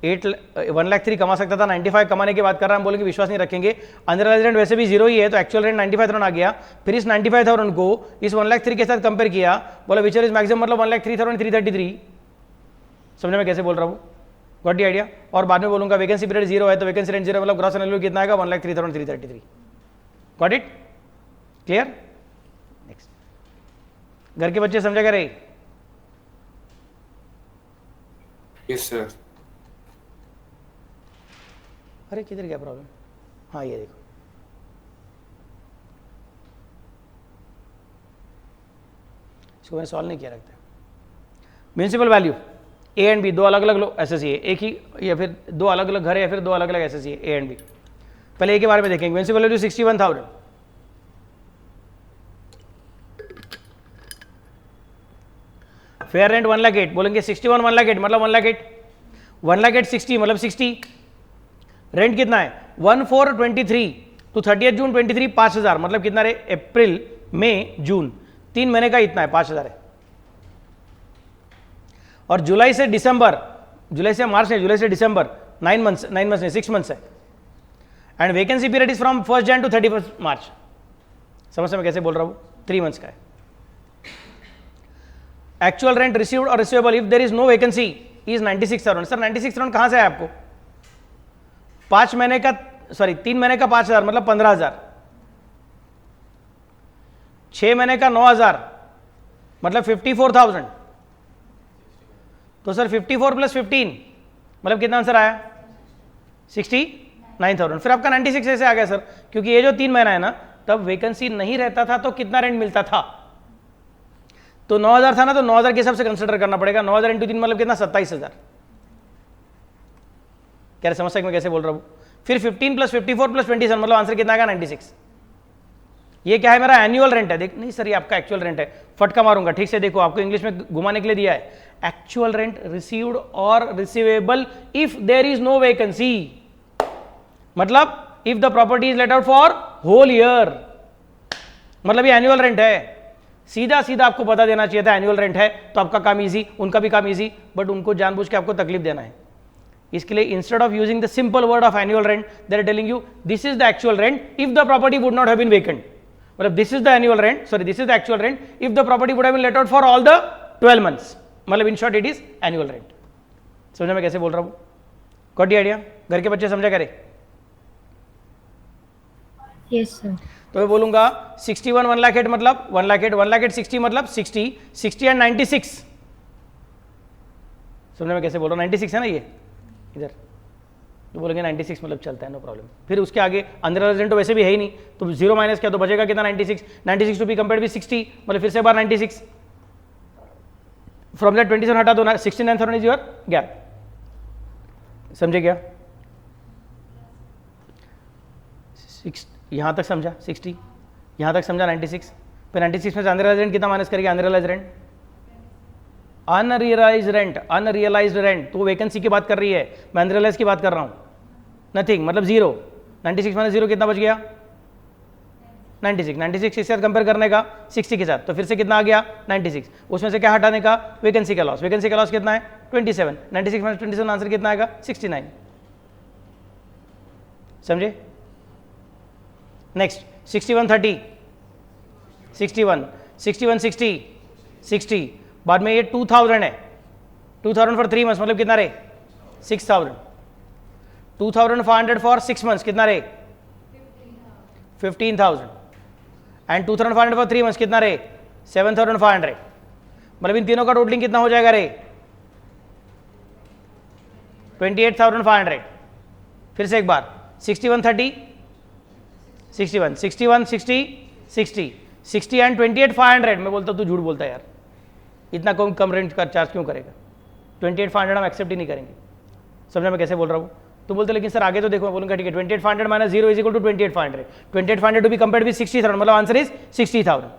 S1: 1,03,000 कमा सकता था, 95 कमाने की बात कर रहा है, हम बोलेंगे विश्वास नहीं रखेंगे। अनरियलाइज्ड रेंट वैसे भी जीरो ही है, तो एक्चुअल रेंट 95,000 आ गया। फिर इस 95,000 को इस 1,03,000 के साथ कंपेयर किया, बोला विच इज मैक्सिमम मतलब 1,03,333। समझे मैं कैसे बोल रहा हूँ? Got the idea? और बाद में बोलूंगा वैकेंसी पीरियड जीरो है, तो वैकेंसी रेंट जीरो मतलब ग्रॉस एनुअल वैल्यू कितना आएगा? 1,03,333। Got it? क्लियर? नेक्स्ट, घर के बच्चे समझा क्या रहे?
S4: Yes sir.
S1: अरे किधर गया प्रॉब्लम? हाँ ये देखो, इसको मैंने सॉल्व नहीं किया रखता है। Municipal value A and B, दो अलग अलग एसएससी है, एक ही या फिर दो अलग अलग घर है या फिर दो अलग अलग एसएससी है, ए एंड बी। पहले ए के बारे में देखेंगे। Municipal value 61,000, fair rent 1,08,000। बोलेंगे 61 1,08,000 मतलब 1,08,000, 1,08,000 60 मतलब 60। रेंट कितना है? 1,423 टू 30 जून 23 5,000 मतलब कितना रे? अप्रैल मई जून 3 महीने का इतना है, 5,000 है। और जुलाई से दिसंबर, जुलाई से मार्च नहीं, जुलाई से दिसंबर 9 मंथ्स नहीं 6 मंथ्स है। And vacancy period is from 1 जन टू 31 मार्च। समझ में कैसे बोल रहा हूं? 3 मंथ्स का है। एक्चुअल रेंट रिसीव्ड और receivable if there is no vacancy is 96,000। Sir 96,000 कहां से है आपको? 5 महीने का, सॉरी 3 महीने का 5,000 मतलब 15,000, 6 महीने का 9,000 मतलब 54,000। तो सर 54 प्लस 15 मतलब कितना आंसर आया? 69,000। फिर आपका 96 ऐसे आ गया सर, क्योंकि ये जो 3 महीना है ना, तब वैकेंसी नहीं रहता था, तो कितना रेंट मिलता था? तो 9,000 था ना, तो 9,000 के हिसाब से कंसिडर करना पड़ेगा। 9,000 इंटू 3 मतलब कितना? 27,000। क्या समझ में कैसे बोल रहा हूं? फिर 15 प्लस 54 प्लस 27 मतलब आंसर कितना आएगा? 96। ये क्या है? मेरा एनुअल रेंट है। देख नहीं सर, ये आपका एक्चुअल रेंट है, फटका मारूंगा। ठीक से देखो, आपको इंग्लिश में घुमाने के लिए दिया है। एक्चुअल रेंट रिसीव्ड और receivable if there is no vacancy, मतलब if the property is let out for whole year, मतलब ये एनुअल रेंट है। सीधा सीधा आपको बता देना चाहिए था एनुअल रेंट है, तो आपका काम इजी, उनका भी काम इजी, बट उनको जानबूझ के आपको तकलीफ देना है। इसके लिए instead of using the simple word of annual rent, they are telling you this is the actual rent if the property would not have been vacant, मतलब this is the annual rent, sorry this is the actual rent if the property would have been let out for all the 12 months, मतलब in short it is annual rent. समझा मैं कैसे बोल रहा हूं? Got the idea? घर के बच्चे समझा करे?
S3: Yes sir.
S1: तो मैं बोलूंगा 61 1,08,000 मतलब 1,08,000, 1,08,000 60 मतलब 60, 60 एंड 96। समझने में कैसे बोल रहा हूँ? 96 है ना ये इधर, तो बोलेंगे 96 मतलब चलता है, नो प्रॉब्लम। फिर उसके आगे अनरियलाइज्ड रेंट तो वैसे भी है ही नहीं, तो 0 माइनस किया तो बचेगा कितना? 96। 96 टू बी कंपेयर्ड विद 60 मतलब फिर से बार 96। फ्रॉम दैट 27 हटा दो ना, 69,000 इज योर गैप। समझे क्या? यहां तक समझा? 60 यहां तक समझा? 96। फिर 96 में से अनरियलाइज्ड रेंट कितना माइनस करेगा? अनरियलाइज्ड रेंट अनरियलाइज रेंट, तो वैकेंसी की बात कर रही है, मैं अनरियलाइज की बात कर रहा हूँ, नथिंग, मतलब जीरो। 96 माइनस जीरो कितना बच गया? 96 के साथ कंपेयर करने का 60 के साथ, तो फिर से कितना आ गया? 96। उसमें से क्या हटाने का? वैकेंसी का लॉस। वैकेंसी का लॉस कितना है? 27। 96 माइनस 27 आंसर कितना आएगा? 69। समझे? नेक्स्ट 61 30, 61 61 60 60, बाद में ये 2000 है, 2000 फॉर 3 मंथ्स मतलब कितना रहे? 6000। 2500 फॉर 6 मंथ्स कितना रहे? 15,000 एंड 2500 फॉर 3 मंथ्स कितना रहे? 7,500। मतलब इन तीनों का टोटलिंग कितना हो जाएगा रे? 28,500। फिर से एक बार 61 30 61 61 60 60 60 एंड 28,500। मैं बोलता तू झूठ बोलता है यार, इतना कम रेंज का चार्ज क्यों करेगा? 28,500 हम एक्सेप्ट ही नहीं करेंगे। समझा मैं कैसे बोल रहा हूँ? तो बोलते लेकिन सर आगे तो देखो, मैं बोलूँगा ठीक है 28,500 minus 0 is equal to 28,500। 28,500 to be compared with 60,000, मतलब आंसर इज 60,000।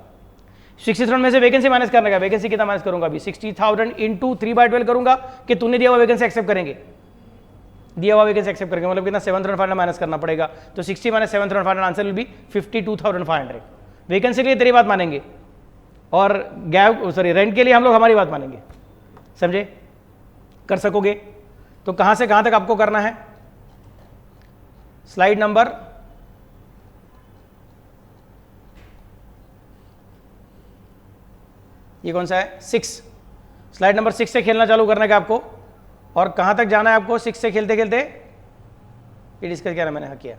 S1: 60,000 में से वैकेंसी माइनस करने का, वैकेंसी कितना माइनस करूंगा अभी? 60,000 इंटू 3/12 करूंगा कि तूने दिया हुआ वैकेंसी एक्सेप्ट करेंगे, दिया हुआ वैकेंसी एक्सेप्ट करेंगे, मतलब कितना? 7,500 माइनस करना पड़ेगा। तो 60 minus 7,500 answer will be 52,500। Vacancy के लिए तेरी बात मानेंगे और गैप सॉरी रेंट के लिए हम लोग हमारी बात मानेंगे। समझे? कर सकोगे? तो कहां से कहां तक आपको करना है? स्लाइड नंबर ये कौन सा है? 6। स्लाइड नंबर 6 से खेलना चालू करने का आपको। और कहां तक जाना है आपको 6 से खेलते खेलते? ये डिस्कस किया ना मैंने, हाँ किया।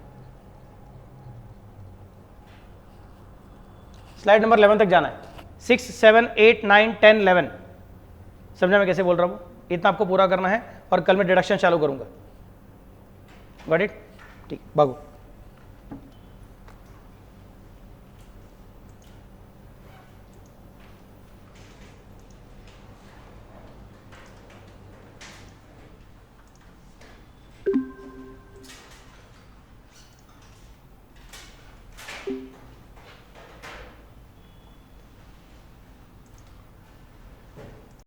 S1: स्लाइड नंबर 11 तक जाना है। 6 7 8 9 10 11। समझा मैं कैसे बोल रहा हूँ? इतना आपको पूरा करना है और कल मैं डिडक्शन चालू करूंगा। Got it? ठीक, भागो।